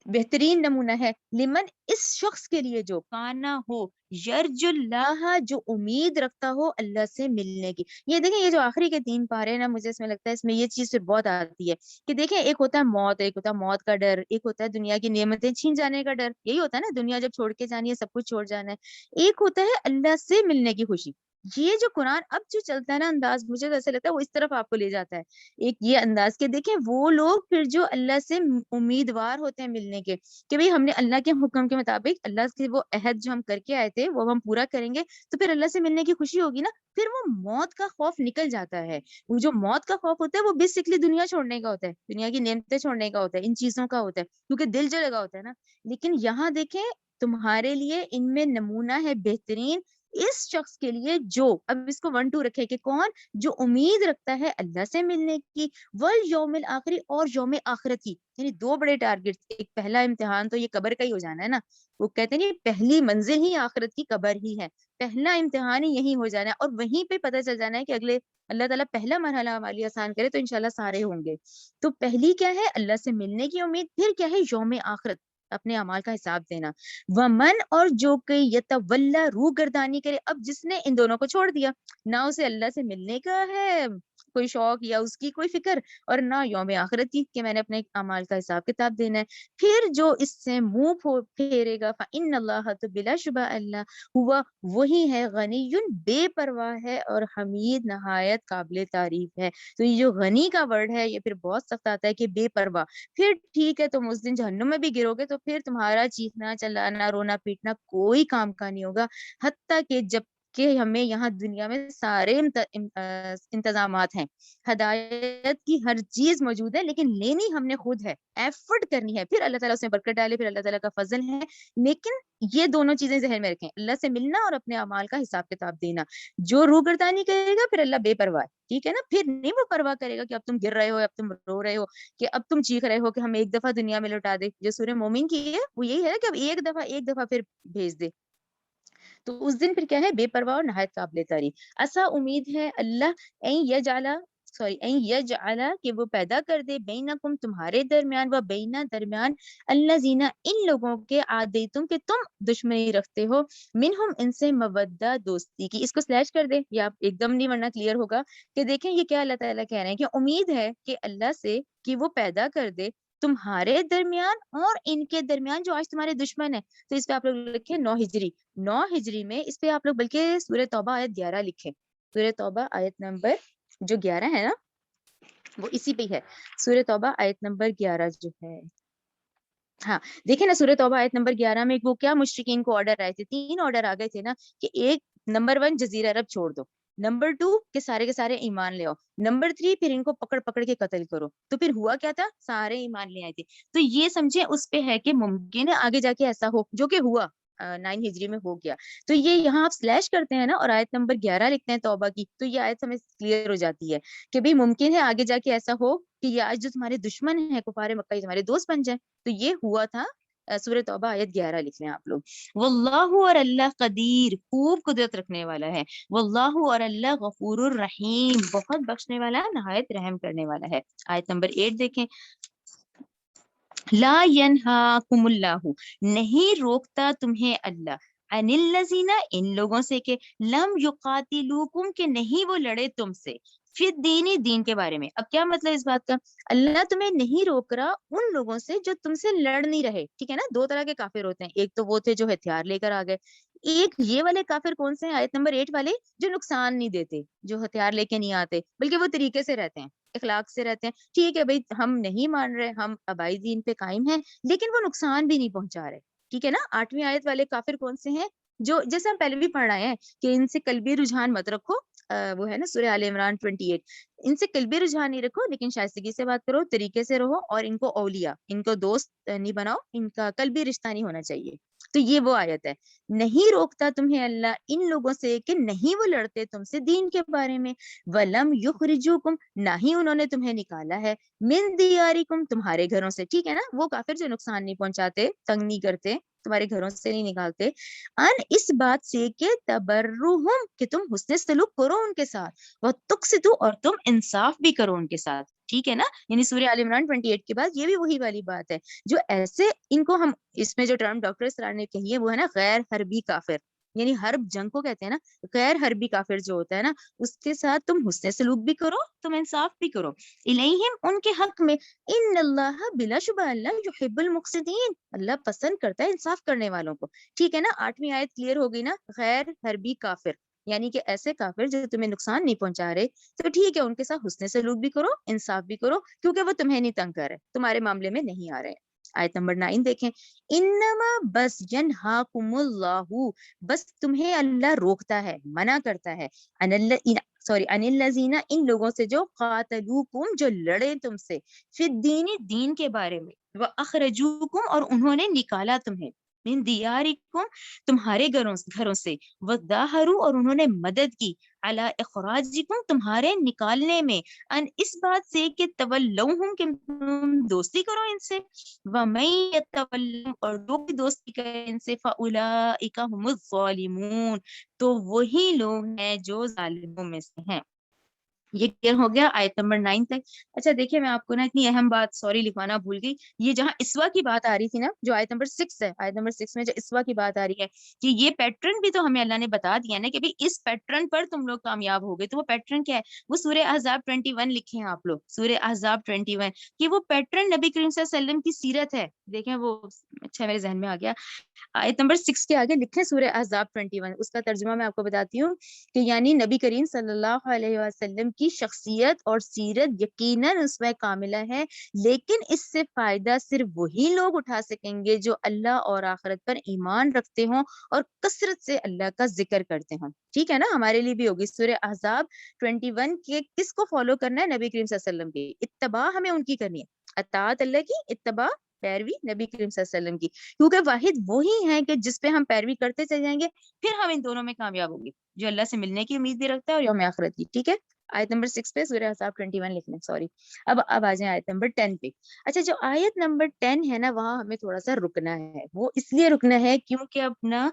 بہترین نمونہ ہے، لمن اس شخص کے لیے جو کانا ہو یرج اللہ جو امید رکھتا ہو اللہ سے ملنے کی. یہ دیکھیں یہ جو آخری کے 3 پارے ہیں نا، مجھے اس میں لگتا ہے اس میں یہ چیز سے بہت آتی ہے کہ دیکھیں ایک ہوتا ہے موت، ایک ہوتا ہے موت کا ڈر، ایک ہوتا ہے دنیا کی نعمتیں چھین جانے کا ڈر، یہی ہوتا ہے نا دنیا جب چھوڑ کے جانی ہے سب کچھ چھوڑ جانا ہے. ایک ہوتا ہے اللہ سے ملنے کی خوشی. یہ جو قرآن اب جو چلتا ہے نا انداز، مجھے تو ایسا لگتا ہے وہ اس طرف آپ کو لے جاتا ہے. ایک یہ انداز کہ دیکھیں وہ لوگ پھر جو اللہ سے امیدوار ہوتے ہیں ملنے کے کہ بھئی ہم نے اللہ کے حکم کے مطابق اللہ سے وہ عہد جو ہم کر کے آئے تھے وہ ہم پورا کریں گے، تو پھر اللہ سے ملنے کی خوشی ہوگی نا. پھر وہ موت کا خوف نکل جاتا ہے. وہ جو موت کا خوف ہوتا ہے وہ بیسکلی دنیا چھوڑنے کا ہوتا ہے، دنیا کی نعمتیں چھوڑنے کا ہوتا ہے، ان چیزوں کا ہوتا ہے کیونکہ دل جو لگا ہوتا ہے نا. لیکن یہاں دیکھیں تمہارے لیے ان میں نمونہ ہے بہترین اس شخص کے لیے جو، اب اس کو 1 2 رکھے کہ کون، جو امید رکھتا ہے اللہ سے ملنے کی، والیوم الآخری اور یوم آخرت کی. یعنی 2 بڑے ٹارگٹ، ایک پہلا امتحان تو یہ قبر کا ہی ہو جانا ہے نا، وہ کہتے ہیں پہلی منزل ہی آخرت کی قبر ہی ہے، پہلا امتحان ہی یہی ہو جانا ہے اور وہیں پہ پتہ چل جانا ہے کہ اگلے اللہ تعالیٰ پہلا مرحلہ ہمارے آسان کرے تو انشاءاللہ سارے ہوں گے. تو پہلی کیا ہے؟ اللہ سے ملنے کی امید. پھر کیا ہے؟ یوم آخرت، اپنے اعمال کا حساب دینا. ومن اور جو کوئی یتولا روح گردانی کرے. اب جس نے ان دونوں کو چھوڑ دیا، نہ اسے اللہ سے ملنے کا ہے کوئی شوق یا اس کی کوئی فکر، اور نہ یوم آخرت کی کہ میں نے اپنے اعمال کا حساب کتاب دینا ہے، پھر جو اس سے منہ پھیرے گا فإن اللہ تو بلا شبہ اللہ ہوا وہی ہے غنی بے پرواہ ہے اور حمید نہایت قابل تعریف ہے. تو یہ جو غنی کا ورڈ ہے یہ پھر بہت سخت آتا ہے کہ بے پرواہ. پھر ٹھیک ہے تم اس دن جہنم میں بھی گرو گے تو پھر تمہارا چیخنا چلانا رونا پیٹنا کوئی کام کا نہیں ہوگا، حتیٰ کہ جب کہ ہمیں یہاں دنیا میں سارے انتظامات ہیں، ہدایت کی ہر چیز موجود ہے، لیکن لینی ہم نے خود ہے، ایفرٹ کرنی ہے، پھر اللہ تعالیٰ اس میں برکت ڈالے، پھر اللہ تعالیٰ کا فضل ہے. لیکن یہ دونوں چیزیں ذہن میں رکھیں، اللہ سے ملنا اور اپنے اعمال کا حساب کتاب دینا. جو روگردانی کرے گا پھر اللہ بے پرواہ ہے، ٹھیک ہے نا، پھر نہیں وہ پرواہ کرے گا کہ اب تم گر رہے ہو، اب تم رو رہے ہو، کہ اب تم چیخ رہے ہو کہ ہم ایک دفعہ دنیا میں لوٹا دے. جو سورہ مومن کی ہے وہ یہی ہے کہ اب ایک دفعہ پھر بھیج دے. تو اس دن پھر کیا ہے، بے پرواہ اور نہایت قابل تعریف. ایسا امید ہے اللہ این یجعلا کہ وہ پیدا کر دے بینکم تمہارے درمیان، و بینا درمیان الذین ان لوگوں کے عادیتم کہ تم دشمنی رکھتے ہو، منہم ان سے مودہ دوستی کی. اس کو سلیش کر دے یا ایک دم نہیں، ورنہ کلیئر ہوگا کہ دیکھیں یہ کیا اللہ تعالیٰ کہہ رہے ہیں کہ امید ہے کہ اللہ سے کہ وہ پیدا کر دے تمہارے درمیان اور ان کے درمیان جو آج تمہارے دشمن ہیں. تو اس پہ آپ لوگ لکھیں 9 ہجری میں، اس پہ آپ لوگ بلکہ سورہ توبہ آیت 11 لکھیں. سورہ توبہ آیت نمبر جو 11 ہے نا وہ اسی پہ ہے. سورہ توبہ آیت نمبر 11 جو ہے، ہاں دیکھیں نا، سورہ توبہ آیت نمبر 11 میں وہ کیا مشرکین کو آرڈر آئے تھے، 3 آرڈر آ گئے تھے نا، کہ ایک نمبر 1 جزیرہ عرب چھوڑ دو، نمبر 2 کہ سارے کے سارے ایمان لے آؤ، نمبر 3 پھر ان کو پکڑ پکڑ کے قتل کرو. تو پھر ہوا کیا تھا، سارے ایمان لے آئے تھے. تو یہ سمجھے اس پہ ہے کہ ممکن ہے آگے جا کے ایسا ہو، جو کہ ہوا 9 ہجری میں ہو گیا. تو یہ یہاں آپ سلیش کرتے ہیں نا اور آیت نمبر 11 لکھتے ہیں توبہ کی، تو یہ آیت ہمیں کلیئر ہو جاتی ہے کہ بھئی ممکن ہے آگے جا کے ایسا ہو کہ یہ آج جو تمہارے دشمن ہیں کفار مکہ، یہ تمہارے دوست بن جائیں. تو یہ ہوا تھا. سورہ توبہ آیت 11 لکھ لیں آپ لوگ. واللہ اور اللہ قدیر خوب قدرت رکھنے والا ہے، واللہ اور اللہ غفور الرحیم بہت بخشنے والا ہے، نہایت رحم کرنے والا ہے. آیت نمبر 8 دیکھیں. لا ینہاکم اللہ نہیں روکتا تمہیں اللہ عن الذین ان لوگوں سے کہ لم یقاتلوکم کہ نہیں وہ لڑے تم سے فی الدین دین کے بارے میں. اب کیا مطلب اس بات کا، اللہ تمہیں نہیں روک رہا ان لوگوں سے جو تم سے لڑ نہیں رہے. ٹھیک ہے نا، 2 طرح کے کافر ہوتے ہیں، ایک تو وہ تھے جو ہتھیار لے کر آ گئے، ایک یہ والے کافر کون سے ہیں، آیت نمبر 8 والے جو نقصان نہیں دیتے، جو ہتھیار لے کے نہیں آتے بلکہ وہ طریقے سے رہتے ہیں، اخلاق سے رہتے ہیں. ٹھیک ہے بھائی ہم نہیں مان رہے، ہم آبائی دین پہ قائم ہیں، لیکن وہ نقصان بھی نہیں پہنچا رہے. ٹھیک ہے نا. 8ویں آیت والے کافر کون سے ہیں، جو جیسے ہم پہلے بھی پڑھ رہے ہیں کہ ان سے قلبی رجحان مت رکھو. وہ ہے نا سورہ آل عمران 28، ان سے قلبی رجحان نہیں رکھو لیکن شائستگی سے بات کرو، طریقے سے رہو، اور ان کو اولیاء، ان کو دوست نہیں بناؤ، ان کا قلبی رشتہ نہیں ہونا چاہیے. تو یہ وہ آیت ہے. نہیں روکتا تمہیں اللہ ان لوگوں سے کہ نہیں وہ لڑتے تم سے دین کے بارے میں، وَلَمْ يُخْرِجُوكُمْ نہ ہی انہوں نے تمہیں نکالا ہے، من دیارکم تمہارے گھروں سے. ٹھیک ہے نا، وہ کافر جو نقصان نہیں پہنچاتے، تنگ نہیں کرتے، تمہارے گھروں سے نہیں نکالتے، ان اس بات سے کہ تبرہم کہ تم حسن سلوک کرو ان کے ساتھ، وہ تقسطوا اور تم انصاف بھی کرو ان کے ساتھ. ٹھیک ہے نا، یعنی سورہ آل عمران 28 کے بعد یہ بھی وہی والی بات ہے. جو ایسے ان کو ہم اس میں جو ٹرم ڈاکٹر اسرار نے کہی ہے وہ ہے نا غیر حربی کافر، یعنی حرب جنگ کو کہتے ہیں نا. غیر حربی کافر جو ہوتا ہے نا اس کے ساتھ تم حسن سلوک بھی کرو، تم انصاف بھی کرو. الیہم ان کے حق میں، ان اللہ بلا شبہ اللہ یحب المقسطین اللہ پسند کرتا ہے انصاف کرنے والوں کو. ٹھیک ہے نا. 8ویں آیت کلیئر ہو گئی نا. غیر حربی کافر یعنی کہ ایسے کافر جو تمہیں نقصان نہیں پہنچا رہے، تو ٹھیک ہے ان کے ساتھ حسن سلوک بھی کرو، انصاف بھی کرو، کیونکہ وہ تمہیں نہیں تنگ کر رہے، تمہارے معاملے میں نہیں آ رہے. آیت نمبر 9 دیکھیں. انما بس ینہاکم اللہ بس تمہیں اللہ روکتا ہے، منع کرتا ہے، ان الذین ان لوگوں سے جو قاتلوکم جو لڑے تم سے، فی الدین دین کے بارے میں، واخرجوکم اور انہوں نے نکالا تمہیں، من دیارکم تمہارے گھروں سے، وظاہروا اور انہوں نے مدد کی، علی اخراجکم تمہارے نکالنے میں، ان اس بات سے کہ تولوہم کہ تم دوستی کرو ان سے، وَمَن يَتَوَلَّهُمْ اور جو بھی دوستی کرے ان سے، فَأُولَٰئِكَ هُمُ الظَّالِمُونَ تو وہی لوگ ہیں جو ظالموں میں سے ہیں. یہ کلیئر ہو گیا آیت نمبر 9 تک. اچھا دیکھیے میں آپ کو نا اتنی اہم بات سوری لکھوانا بھول گئی، یہ جہاں اسوا کی بات آ رہی تھی نا، جو آیت نمبر 6 ہے، آیت نمبر 6 میں جو اسوا کی بات آ رہی ہے کہ یہ پیٹرن بھی تو ہمیں اللہ نے بتا دیا نا کہ بھی اس پیٹرن پر تم لوگ کامیاب ہو گئے. تو وہ پیٹرن کیا ہے، وہ سورہ احزاب 21 لکھے ہیں آپ لوگ، سورہ احزاب 21 کہ وہ پیٹرن نبی کریم صلی اللہ علیہ وسلم کی سیرت ہے. دیکھیں وہ اچھا میرے ذہن میں آ گیا. آیت نمبر 6 کے آگے لکھیں سورہ احزاب 21، اس کا ترجمہ میں آپ کو بتاتی ہوں کہ یعنی نبی کریم صلی اللہ علیہ وسلم کی شخصیت اور سیرت یقیناً اسوہ کاملہ ہے، لیکن اس سے فائدہ صرف وہی لوگ اٹھا سکیں گے جو اللہ اور آخرت پر ایمان رکھتے ہوں اور کثرت سے اللہ کا ذکر کرتے ہوں. ٹھیک ہے نا، ہمارے لیے بھی ہوگی سورہ احزاب 21 کے کس کو فالو کرنا ہے؟ نبی کریم صلی اللہ علیہ وسلم کی اتباع ہمیں ان کی کرنی ہے، اطاعت اللہ کی، اتباع پیروی نبی کریم صلی اللہ علیہ وسلم کی، کیونکہ واحد وہی ہے کہ جس پہ ہم پیروی کرتے چلے جائیں گے، پھر ہم ان دونوں میں کامیاب ہوں گے، جو اللہ سے ملنے کی امید بھی رکھتا ہے اور یوم آخرت کی. ٹھیک ہے، آیت نمبر 6 پہ، سورہ احزاب 21 لکھنا، سوری. اب آ جائیں آیت نمبر 10 پہ. اچھا، جو آیت نمبر 10 ہے نا، وہاں ہمیں تھوڑا سا رکنا ہے. وہ اس لیے رکنا ہے کیونکہ اب نا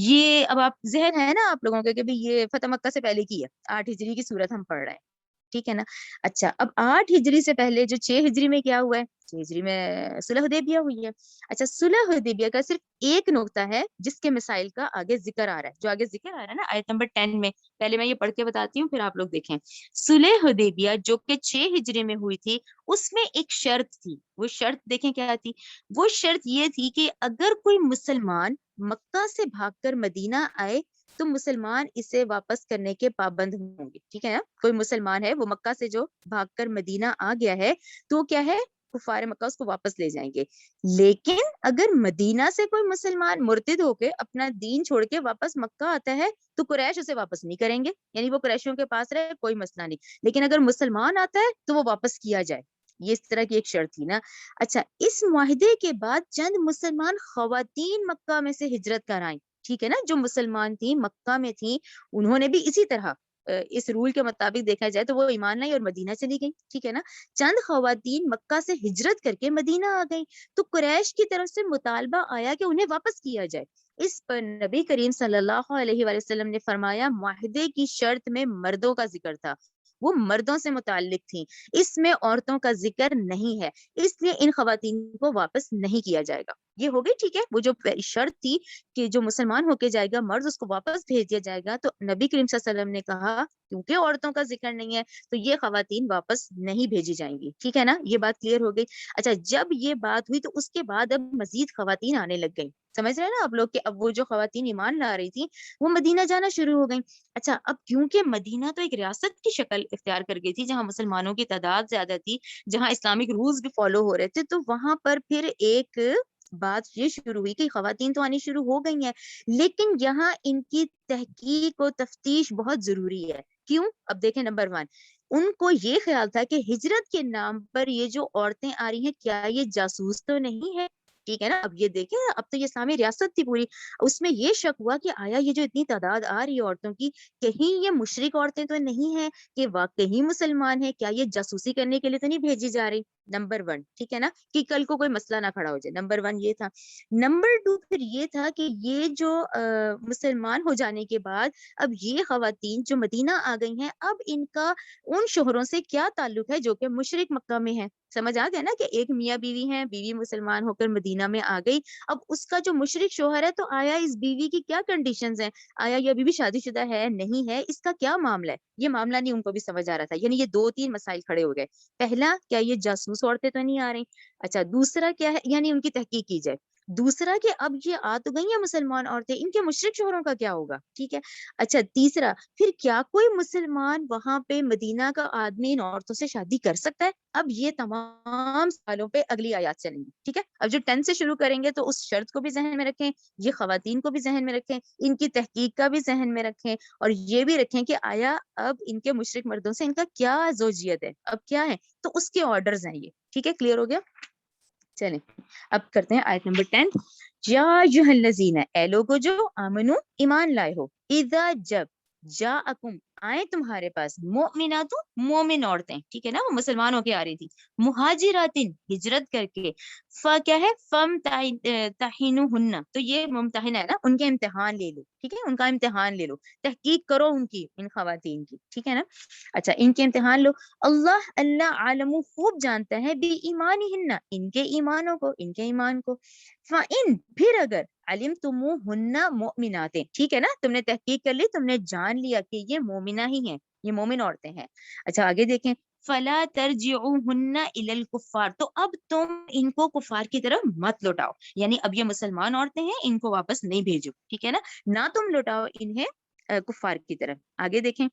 یہ اب آپ ذہن ہے نا آپ لوگوں کے کہ یہ فتح مکہ سے پہلے کی ہے، 8 ہجری کی صورت ہم پڑھ رہے ہیں. ٹھیک ہے نا. اچھا، اب 8 ہجری سے پہلے جو 6 ہجری میں کیا ہوا ہے؟ 6 ہجری میں صلح حدیبیہ ہوئی ہے. اچھا، صلح حدیبیہ کا صرف ایک نقطہ ہے جس کے مسائل کا آگے ذکر آ رہا ہے، جو آگے ذکر آ رہا ہے نا آیت نمبر 10 میں. پہلے میں یہ پڑھ کے بتاتی ہوں، پھر آپ لوگ دیکھیں. صلح حدیبیہ جو کہ 6 ہجری میں ہوئی تھی، اس میں ایک شرط تھی. وہ شرط دیکھیں کیا تھی. وہ شرط یہ تھی کہ اگر کوئی مسلمان مکہ سے بھاگ کر مدینہ آئے تو مسلمان اسے واپس کرنے کے پابند ہوں گے. ٹھیک ہے نا، کوئی مسلمان ہے وہ مکہ سے جو بھاگ کر مدینہ آ گیا ہے تو کیا ہے، کفار مکہ اس کو واپس لے جائیں گے. لیکن اگر مدینہ سے کوئی مسلمان مرتد ہو کے اپنا دین چھوڑ کے واپس مکہ آتا ہے تو قریش اسے واپس نہیں کریں گے، یعنی وہ قریشیوں کے پاس رہے کوئی مسئلہ نہیں. لیکن اگر مسلمان آتا ہے تو وہ واپس کیا جائے. یہ اس طرح کی ایک شرط تھی نا. اچھا، اس معاہدے کے بعد چند مسلمان خواتین مکہ میں سے ہجرت کر آئیں. ٹھیک ہے نا، جو مسلمان تھیں مکہ میں تھیں، انہوں نے بھی اسی طرح اس رول کے مطابق دیکھا جائے تو وہ ایمان لائی اور مدینہ چلی گئی. ٹھیک ہے نا. چند خواتین مکہ سے ہجرت کر کے مدینہ آ گئی تو قریش کی طرف سے مطالبہ آیا کہ انہیں واپس کیا جائے. اس پر نبی کریم صلی اللہ علیہ وآلہ وسلم نے فرمایا، معاہدے کی شرط میں مردوں کا ذکر تھا، وہ مردوں سے متعلق تھیں، اس میں عورتوں کا ذکر نہیں ہے، اس لیے ان خواتین کو واپس نہیں کیا جائے گا. یہ ہو گئی. ٹھیک ہے، وہ جو شرط تھی کہ جو مسلمان ہو کے جائے گا مرد اس کو واپس بھیج دیا جائے گا، تو نبی کریم صلی اللہ علیہ وسلم نے کہا کیونکہ عورتوں کا ذکر نہیں ہے تو یہ خواتین واپس نہیں بھیجی جائیں گی. ٹھیک ہے نا، یہ بات کلیئر ہو گئی. اچھا، جب یہ بات ہوئی تو اس کے بعد اب مزید خواتین آنے لگ گئی. سمجھ رہے ہیں نا آپ لوگ کہ اب وہ جو خواتین ایمان لا رہی تھی وہ مدینہ جانا شروع ہو گئی. اچھا، اب کیونکہ مدینہ تو ایک ریاست کی شکل اختیار کر گئی تھی جہاں مسلمانوں کی تعداد زیادہ تھی، جہاں اسلامک رولز بھی فالو ہو رہے تھے، تو وہاں پر پھر ایک بات یہ شروع ہوئی کہ خواتین تو آنی شروع ہو گئی ہیں، لیکن یہاں ان کی تحقیق و تفتیش بہت ضروری ہے. کیوں؟ اب دیکھیں، نمبر 1، ان کو یہ خیال تھا کہ ہجرت کے نام پر یہ جو عورتیں آ رہی ہیں کیا یہ جاسوس تو نہیں ہے. ٹھیک ہے نا. اب یہ دیکھیں، اب تو یہ اسلامی ریاست تھی پوری، اس میں یہ شک ہوا کہ آیا یہ جو اتنی تعداد آ رہی ہے عورتوں کی، کہیں یہ مشرک عورتیں تو نہیں ہیں کہ واقعی مسلمان ہیں، کیا یہ جاسوسی کرنے کے لیے تو نہیں بھیجی جا رہی. نمبر 1، ٹھیک ہے نا، کہ کل کو کوئی مسئلہ نہ کھڑا ہو جائے. نمبر 1 یہ تھا. نمبر 2 پھر یہ تھا کہ یہ جو مسلمان ہو جانے کے بعد اب یہ خواتین جو مدینہ آ گئی ہیں، اب ان کا ان شوہروں سے کیا تعلق ہے جو کہ مشرک مکہ میں ہیں. سمجھ آ گیا نا کہ ایک میاں بیوی ہیں، بیوی مسلمان ہو کر مدینہ میں آ گئی، اب اس کا جو مشرک شوہر ہے تو آیا اس بیوی کی کیا کنڈیشنز ہیں، آیا یہ ابھی بھی شادی شدہ ہے نہیں ہے، اس کا کیا معاملہ ہے. یہ معاملہ نہیں ان کو بھی سمجھ آ رہا تھا. یعنی یہ 2-3 مسائل کھڑے ہو گئے. پہلا، کیا یہ جاسوس عورتیں تو نہیں آ رہی. اچھا، دوسرا کیا ہے، یعنی ان کی تحقیق کی جائے. دوسرا کہ اب یہ آ تو گئی ہیں مسلمان عورتیں، ان کے مشرک شوہروں کا کیا ہوگا. ٹھیک ہے. اچھا، تیسرا، پھر کیا کوئی مسلمان وہاں پہ مدینہ کا آدمی ان عورتوں سے شادی کر سکتا ہے. اب یہ تمام سوالوں پہ اگلی آیات چلیں گی. ٹھیک ہے. اب جو 10 سے شروع کریں گے تو اس شرط کو بھی ذہن میں رکھیں، یہ خواتین کو بھی ذہن میں رکھیں، ان کی تحقیق کا بھی ذہن میں رکھیں، اور یہ بھی رکھیں کہ آیا اب ان کے مشرک مردوں سے ان کا کیا زوجیت ہے، اب کیا ہے، تو اس کے آرڈرز ہیں یہ. ٹھیک ہے، کلیئر ہو گیا. چلیں اب کرتے ہیں آیت نمبر 10. یا ایھا الذین، اے لوگو جو آمنو ایمان لائے ہو، اذا جب جاءکم آئے تمہارے پاس، مؤمنات مومن عورتیں، ٹھیک ہے نا، وہ مسلمان ہو کے آ رہی تھی، مہاجراتن ہجرت کر کے، کیا ہے، فم تحینوہن، تو یہ ممتحنہ ہے نا، ان کے امتحان لے لو. ٹھیک ہے، ان کا امتحان لے لو، تحقیق کرو ان کی، ان خواتین کی. ٹھیک ہے نا. اچھا، ان کے امتحان لو. اللہ عالم خوب جانتا ہے، بی ایمانہن، ان کے ایمانوں کو، ان کے ایمان کو. فَإِن، پھر اگر، علمتموہن مؤمنات، ٹھیک ہے نا، تم نے تحقیق کر لی، تم نے جان لیا کہ یہ مومنہ ہی ہیں، یہ مومن عورتیں ہیں. اچھا، آگے دیکھیں. فَلَا تَرْجِعُوهُنَّ إِلَى الْكُفَّارِ، تو اب تم ان کو کفار کی طرف مت لوٹاؤ، یعنی اب یہ مسلمان عورتیں ہیں، ان کو واپس نہیں بھیجو. ٹھیک ہے نا، نہ تم لوٹاؤ انہیں کفار کی طرف. آگے دیکھیں.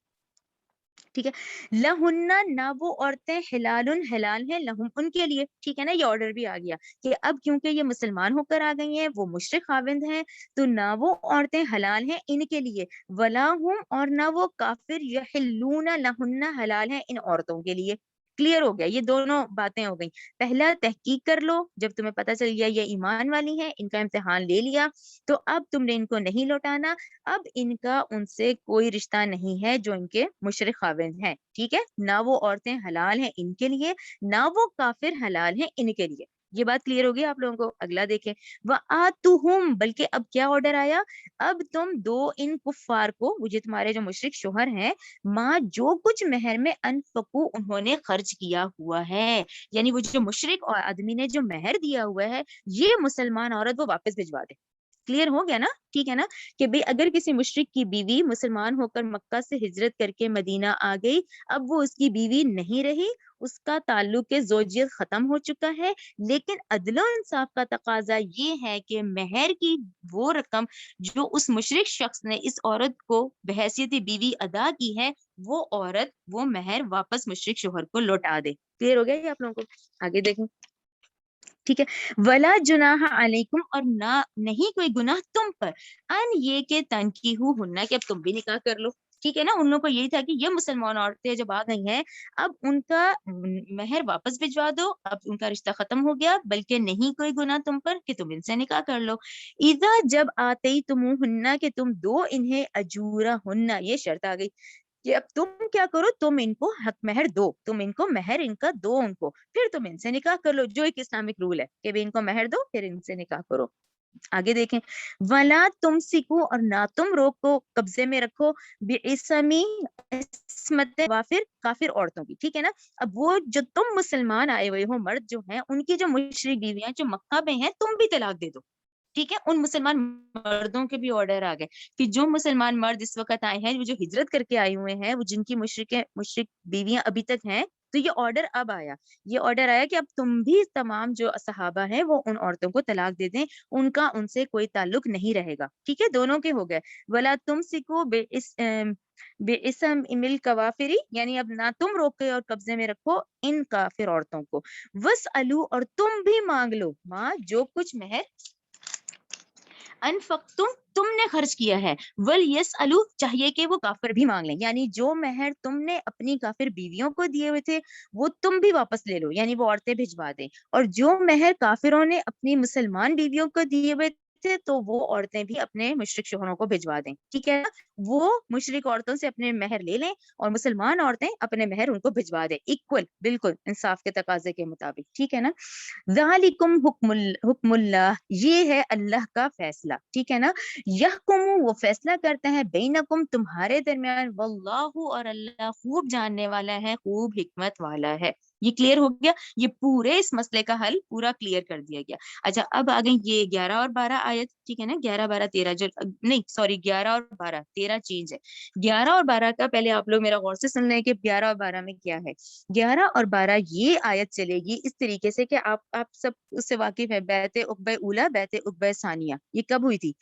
ٹھیک ہے، لہنہ نہ وہ عورتیں حلالن حلال ہیں لہم ان کے لیے، ٹھیک ہے نا، یہ آرڈر بھی آ گیا کہ اب کیونکہ یہ مسلمان ہو کر آ گئی ہیں، وہ مشرک خاوند ہیں، تو نہ وہ عورتیں حلال ہیں ان کے لیے، ولا ہم اور نہ وہ کافر یحلون لہنہ حلال ہیں ان عورتوں کے لیے۔ کلیئر ہو گیا، یہ دونوں باتیں ہو گئی۔ پہلا تحقیق کر لو، جب تمہیں پتہ چل گیا یہ ایمان والی ہیں، ان کا امتحان لے لیا، تو اب تم نے ان کو نہیں لوٹانا، اب ان کا ان سے کوئی رشتہ نہیں ہے جو ان کے مشرک خاوند ہیں، ٹھیک ہے، نہ وہ عورتیں حلال ہیں ان کے لیے، نہ وہ کافر حلال ہیں ان کے لیے۔ یہ بات کلیئر ہوگی آپ لوگوں کو؟ اگلا دیکھیں، وَآتُوهُم، بلکہ اب کیا آرڈر آیا، اب تم دو ان کفار کو، وہ جو تمہارے جو مشرک شوہر ہیں، ماں جو کچھ مہر میں انفقو انہوں نے خرچ کیا ہوا ہے، یعنی وہ جو مشرک اور آدمی نے جو مہر دیا ہوا ہے، یہ مسلمان عورت وہ واپس بھجوا دے۔ کلیئر ہو گیا نا؟ ٹھیک ہے نا، کہ بھئی اگر کسی مشرک کی بیوی مسلمان ہو کر مکہ سے ہجرت کر کے مدینہ آ گئی، اب وہ اس کی بیوی نہیں رہی، اس کا تعلق زوجیت ختم ہو چکا ہے، لیکن عدل و انصاف کا تقاضا یہ ہے کہ مہر کی وہ رقم جو اس مشرک شخص نے اس عورت کو بحیثیت بیوی ادا کی ہے، وہ عورت وہ مہر واپس مشرک شوہر کو لوٹا دے۔ کلیئر ہو گیا یہ آپ لوگوں کو؟ آگے دیکھیں، ٹھیک ہے، ولا جناح علیکم، اور نہ نہیں کوئی گناہ تم پر، ان یہ کہ تنکیحو ہننا، کہ اب تم بھی نکاح کر لو، ٹھیک ہے نا، ان لوگوں کو یہی تھا کہ یہ مسلمان عورتیں جب آ گئی ہیں، اب ان کا مہر واپس بھجوا دو، اب ان کا رشتہ ختم ہو گیا، بلکہ نہیں کوئی گناہ تم پر کہ تم ان سے نکاح کر لو۔ اذا جب آتی تمہنہ، کہ تم دو انہیں اجورا ہننا، یہ شرط آ گئی کہ اب تم کیا کرو، تم ان کو حق مہر دو، تم ان کو مہر ان کا دو ان کو، پھر تم ان سے نکاح کر لو، جو ایک اسلامک رول ہے کہ بھی ان کو مہر دو پھر ان سے نکاح کرو۔ آگے دیکھیں، ولا تم سکو، اور نہ تم روکو، قبضے میں رکھو، بعصمی عصمت وافر، کافر عورتوں کی، ٹھیک ہے نا، اب وہ جو تم مسلمان آئے ہوئے ہو مرد جو ہیں، ان کی جو مشرک بیویاں جو مکہ میں ہیں، تم بھی طلاق دے دو، ٹھیک ہے، ان مسلمان مردوں کے بھی آرڈر آ گئے کہ جو مسلمان مرد اس وقت آئے ہیں، وہ جو ہجرت کر کے آئے ہوئے ہیں، وہ جن کی مشرک بیویاں ابھی تک ہیں، تو یہ آرڈر اب آیا، یہ آرڈر آیا کہ اب تم بھی تمام جو صحابہ ہیں وہ ان عورتوں کو طلاق دے دیں، ان کا ان سے کوئی تعلق نہیں رہے گا، ٹھیک ہے، دونوں کے ہو گئے۔ ولا تم سکو بے اسم امل کوافری، یعنی اب نہ تم روکے اور قبضے میں رکھو ان کافر عورتوں کو، وسالو، اور تم بھی مانگ لو، ماں جو کچھ مہر انفقتم تم نے خرچ کیا ہے، ول یسالو، چاہیے کہ وہ کافر بھی مانگ لیں، یعنی جو مہر تم نے اپنی کافر بیویوں کو دیے ہوئے تھے وہ تم بھی واپس لے لو، یعنی وہ عورتیں بھجوا دیں، اور جو مہر کافروں نے اپنی مسلمان بیویوں کو دیے ہوئے تھے تو وہ عورتیں بھی اپنے مشرک شوہروں کو بھجوا دیں، ٹھیک ہے نا، وہ مشرک عورتوں سے اپنے مہر لے لیں اور مسلمان عورتیں اپنے مہر ان کو بھجوا دیں، ایکول، بالکل انصاف کے تقاضے کے مطابق، ٹھیک ہے نا۔ ذالکم حکم اللہ، یہ ہے اللہ کا فیصلہ، ٹھیک ہے نا، یحکم، وہ فیصلہ کرتا ہے، بینکم، تمہارے درمیان، واللہ، اور اللہ خوب جاننے والا ہے، خوب حکمت والا ہے۔ یہ کلیئر ہو گیا، یہ پورے اس مسئلے کا حل پورا کلیئر کر دیا گیا۔ اچھا، اب آ گئی یہ 11 اور 12 آیت، ٹھیک ہے نا، 11 12 13 جو نہیں سوری 11 اور 12 13 چینج ہے، 11 اور 12 کا پہلے آپ لوگ میرا غور سے سن لیں کہ 11 اور 12 میں کیا ہے۔ 11 اور 12 یہ آیت چلے گی اس طریقے سے کہ آپ سب اس سے واقف ہے، بیعت عقبہ اولا، بیعت عقبہ ثانیہ، یہ کب ہوئی تھی؟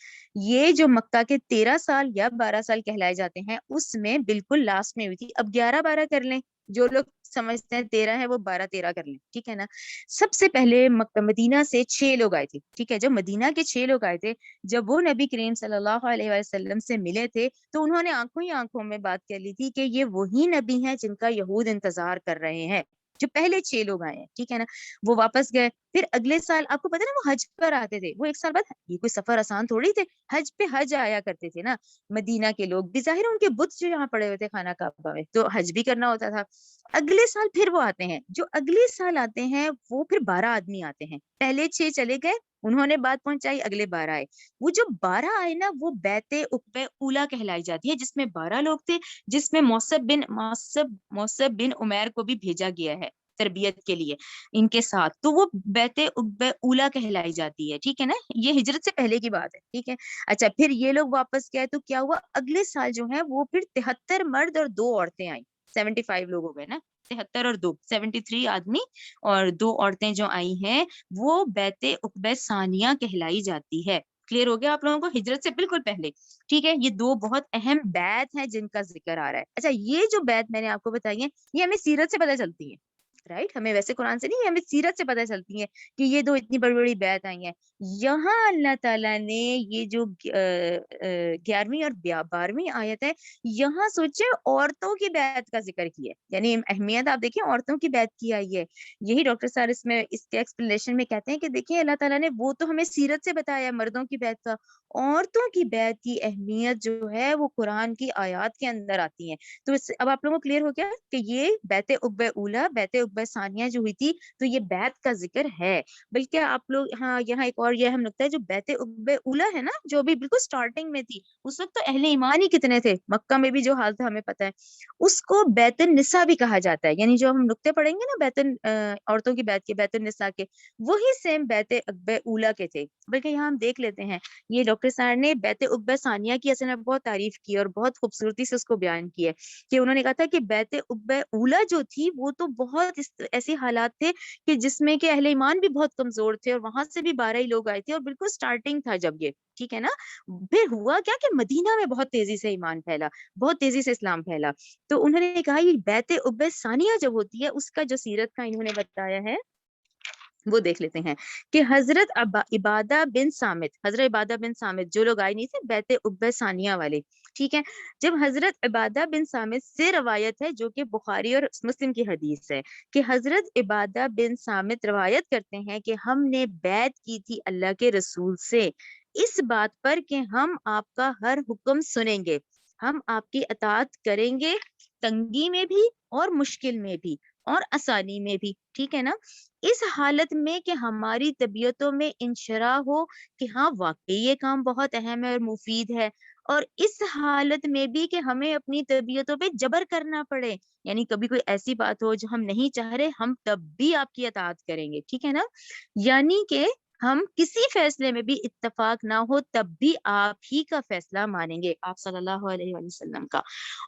یہ جو مکہ کے 13 سال یا 12 سال کہلائے جاتے ہیں اس میں بالکل لاسٹ میں ہوئی تھی۔ اب 11 12 کر لیں، جو لوگ سمجھتے ہیں 13 ہے وہ 12 13 کر لیں، ٹھیک ہے نا۔ سب سے پہلے مدینہ سے 6 لوگ آئے تھے، ٹھیک ہے، جب مدینہ کے 6 لوگ آئے تھے، جب وہ نبی کریم صلی اللہ علیہ وسلم سے ملے تھے تو انہوں نے آنکھوں ہی آنکھوں میں بات کر لی تھی کہ یہ وہی نبی ہیں جن کا یہود انتظار کر رہے ہیں، جو پہلے 6 لوگ آئے ہیں، ٹھیک ہے نا۔ وہ واپس گئے، پھر اگلے سال آپ کو پتا نا وہ حج پر آتے تھے، وہ ایک سال بعد، یہ کوئی سفر آسان تھوڑی تھے، حج پہ حج آیا کرتے تھے نا مدینہ کے لوگ بھی، ظاہر ان کے بت جو یہاں پڑے ہوئے تھے خانہ کعبہ میں، تو حج بھی کرنا ہوتا تھا۔ اگلے سال پھر وہ آتے ہیں، جو اگلے سال آتے ہیں وہ پھر 12 آدمی آتے ہیں، پہلے 6 چلے گئے، انہوں نے بات پہنچائی، اگلے 12 آئے، وہ جو 12 آئے نا وہ بیعت عقبہ اولا کہلائی جاتی ہے، جس میں 12 لوگ تھے، جس میں موصب بن عمیر کو بھی بھیجا گیا ہے تربیت کے لیے ان کے ساتھ، تو وہ بیعت عقبہ اولا کہلائی جاتی ہے، ٹھیک ہے نا، یہ ہجرت سے پہلے کی بات ہے، ٹھیک ہے۔ اچھا، پھر یہ لوگ واپس گئے تو کیا ہوا، اگلے سال جو ہے وہ پھر 73 مرد اور 2 عورتیں آئیں، 75 لوگ ہو گئے نا، 73 اور 2 73 آدمی اور 2 عورتیں جو آئی ہیں وہ بیعت عقبہ ثانیہ کہلائی جاتی ہے۔ کلیئر ہو گیا آپ لوگوں کو؟ ہجرت سے بالکل پہلے. ٹھیک ہے, یہ دو بہت اہم بیت ہیں جن کا ذکر آ رہا ہے. اچھا, یہ جو بیت میں نے آپ کو بتائی ہیں یہ ہمیں سیرت سے پتہ چلتی ہیں, رائٹ, ہمیں ویسے قرآن سے نہیں, ہمیں سیرت سے پتہ چلتی ہیں کہ یہ دو اتنی بڑی بڑی بیت آئی ہیں. یہاں اللہ تعالیٰ نے یہ جو 11ویں اور 12ویں آیت ہے, یہاں سوچے عورتوں کی بیعت کا ذکر کیا ہے. یعنی اہمیت آپ دیکھیں, عورتوں کی بیعت کی آئی ہے. یہی ڈاکٹر صاحب اس میں اس کے ایکسپلینیشن میں کہتے ہیں کہ دیکھیں اللہ تعالیٰ نے وہ تو ہمیں سیرت سے بتایا مردوں کی بیعت کا, عورتوں کی بیعت کی اہمیت جو ہے وہ قرآن کی آیات کے اندر آتی ہے. تو اب آپ لوگوں کو کلیئر ہو گیا کہ یہ بیعت عقبہ اولیٰ, بیعت عقبہ ثانیہ جو ہوئی تھی, تو یہ بیعت کا ذکر ہے. بلکہ آپ لوگ, ہاں یہاں ایک اور یہ اہم نکتہ ہے, جو بیعت عقبہ اولیٰ ہے نا, جو بھی بالکل سٹارٹنگ میں تھی, اس وقت تو اہل ایمان ہی کتنے تھے, مکہ میں بھی جو حال تھا ہمیں پتہ ہے, اس کو بیعت النساء بھی کہا جاتا ہے. یعنی جو ہم نکتے پڑھیں گے نا بیعت عورتوں کی بیعت کے, بیعت النساء کے, وہی سیم بیعت عقبہ اولیٰ کے تھے. بلکہ یہاں ہم دیکھ لیتے ہیں, یہ ڈاکٹر صاحب نے بیعت عقبہ ثانیہ کی اصل میں بہت تعریف کی اور بہت خوبصورتی سے اس کو بیان کیا ہے, کہ انہوں نے کہا تھا کہ بیعت عقبہ اولیٰ جو تھی وہ تو بہت ایسے حالات تھے کہ جس میں کہ اہل ایمان بھی بہت کمزور تھے, اور وہاں سے بھی 12 ہی لوگ آئے تھے, اور بالکل سٹارٹنگ تھا جب یہ, ٹھیک ہے نا. پھر ہوا کیا کہ مدینہ میں بہت تیزی سے ایمان پھیلا, بہت تیزی سے اسلام پھیلا. تو انہوں نے کہا یہ بیعت عقبہ ثانیہ جب ہوتی ہے, اس کا جو سیرت کا انہوں نے بتایا ہے وہ دیکھ لیتے ہیں, کہ حضرت عبادہ بن صامت, حضرت عبادہ بن صامت جو لوگ آئے نہیں تھے بیعت عقبہ ثانیہ والے, ٹھیک ہے. جب حضرت عبادہ بن صامت سے روایت ہے, جو کہ بخاری اور مسلم کی حدیث ہے, کہ حضرت عبادہ بن صامت روایت کرتے ہیں کہ ہم نے بیعت کی تھی اللہ کے رسول سے اس بات پر کہ ہم آپ کا ہر حکم سنیں گے, ہم آپ کی اطاعت کریں گے, تنگی میں بھی اور مشکل میں بھی اور آسانی میں بھی, ٹھیک ہے نا. اس حالت میں کہ ہماری طبیعتوں میں انشراح ہو کہ ہاں واقعی یہ کام بہت اہم ہے اور مفید ہے, اور اس حالت میں بھی کہ ہمیں اپنی طبیعتوں پہ جبر کرنا پڑے, یعنی کبھی کوئی ایسی بات ہو جو ہم نہیں چاہ رہے, ہم تب بھی آپ کی اطاعت کریں گے, ٹھیک ہے نا. یعنی کہ ہم کسی فیصلے میں بھی اتفاق نہ ہو تب بھی آپ ہی کا فیصلہ مانیں گے, آپ صلی اللہ علیہ وسلم کا,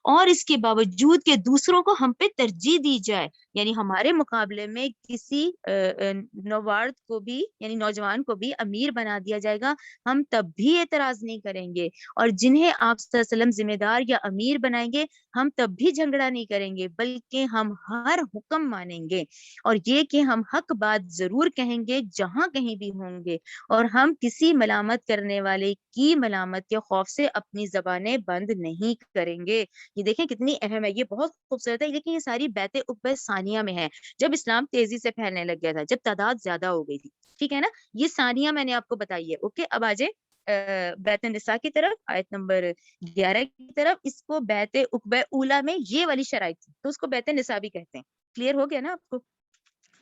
اور اس کے باوجود کہ دوسروں کو ہم پہ ترجیح دی جائے, یعنی ہمارے مقابلے میں کسی نوارد کو بھی, یعنی نوجوان کو بھی امیر بنا دیا جائے گا, ہم تب بھی اعتراض نہیں کریں گے, اور جنہیں آپ صلی اللہ علیہ وسلم ذمہ دار یا امیر بنائیں گے ہم تب بھی جھگڑا نہیں کریں گے, بلکہ ہم ہر حکم مانیں گے, اور یہ کہ ہم حق بات ضرور کہیں گے جہاں کہیں بھی ہوں گے, اور ہم کسی ملامت کرنے والے کی ملامت کے خوف سے اپنی زبانیں بند نہیں کریں گے. یہ دیکھیں کتنی اہم ہے, یہ بہت خوبصورت ہے, لیکن یہ ساری بیعت عقبہ ثانیہ میں ہے, جب اسلام تیزی سے پھیلنے لگ گیا تھا, جب تعداد زیادہ ہو گئی تھی, ٹھیک ہے نا. یہ ثانیہ میں نے آپ کو بتائی ہے, اوکے. اب آ جائے بیعت النساء کی طرف, آیت نمبر 11 کی طرف. اس کو بیعت عقبہ اولیٰ میں یہ والی شرائط تھی, تو اس کو بیعت النساء بھی کہتے ہیں. کلیئر ہو گیا نا آپ کو؟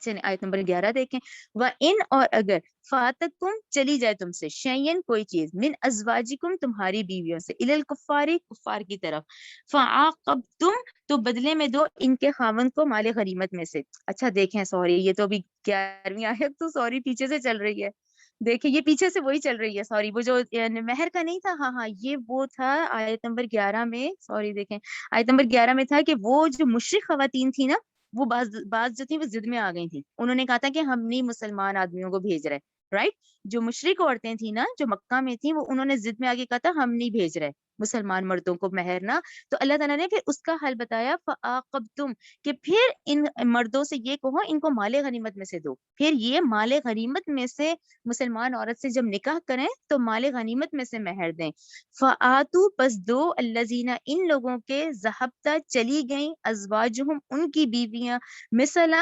چلیں آیت نمبر 11 دیکھیں. وَإِنْ, اور اگر فاتکم چلی جائے تم سے, شیئن کوئی چیز, من ازواجکم تمہاری بیویوں سے, الی الکفار کفار کی طرف, فعاقبتم تو بدلے میں دو ان کے خاوند کو مال غنیمت میں سے. اچھا دیکھیں, سوری یہ تو ابھی 11ویں آیت تو سوری پیچھے سے چل رہی ہے, دیکھیں یہ پیچھے سے وہی چل رہی ہے, سوری وہ جو مہر کا نہیں تھا, ہاں ہاں یہ وہ تھا آیت نمبر 11 میں, سوری دیکھیں آیت نمبر 11 میں تھا کہ وہ جو مشرک خواتین تھی نا, وہ بعض جو تھی وہ ضد میں آ گئی تھی, انہوں نے کہا تھا کہ ہم نہیں مسلمان آدمیوں کو بھیج رہے, رائٹ. جو مشرک عورتیں تھیں نا جو مکہ میں تھیں, وہ انہوں نے ضد میں آگے کہا تھا ہم نہیں بھیج رہے مسلمان مردوں کو مہر نا. تو اللہ تعالیٰ نے پھر اس کا حل بتایا, فعاقبتم, کہ پھر ان مردوں سے یہ کہو ان کو مال غنیمت میں سے دو, پھر یہ مال غنیمت میں سے مسلمان عورت سے جب نکاح کریں تو مال غنیمت میں سے مہر دیں. فآتو, پس دو, الذین, ان لوگوں کے, ذہبتا چلی گئیں, ازواجہم ان کی بیویاں, مثل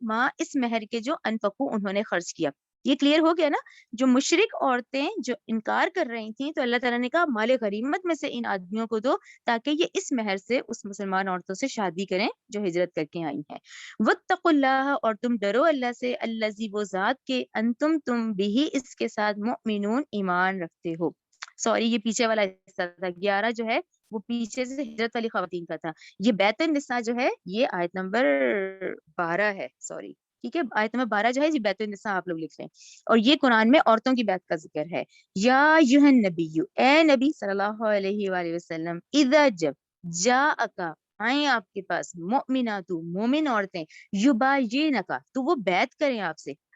ما, اس مہر کے جو انفقو انہوں نے خرچ کیا. یہ کلیئر ہو گیا نا. جو مشرک عورتیں جو انکار کر رہی تھیں, تو اللہ تعالیٰ نے کہا مال غنیمت میں سے ان آدمیوں کو دو, تاکہ یہ اس مہر سے اس مسلمان عورتوں سے شادی کریں جو ہجرت کر کے آئی ہیں. واتقوا اللہ, اور تم ڈرو اللہ سے, الذی, وہ ذات کے, انتم تم بھی اس کے ساتھ مؤمنون, ایمان رکھتے ہو. سوری یہ پیچھے والا حصہ تھا, 11 جو ہے وہ پیچھے سے ہجرت والی خواتین کا تھا. یہ بیعت النساء جو ہے یہ آیت نمبر 12 ہے, سوری, ٹھیک ہے. آیت نمبر 12 جو ہے یہ بیعت النساء آپ لوگ لکھ لیں, اور یہ قرآن میں عورتوں کی بیعت کا ذکر ہے. یا ایھا النبی, اے نبی صلی اللہ علیہ وآلہ وسلم, اذا, جب, جاءک, آئیں آپ کے پاس, مؤمنات, مومن عورتیں, یباینک, تو وہ بیعت کریں آپ سے,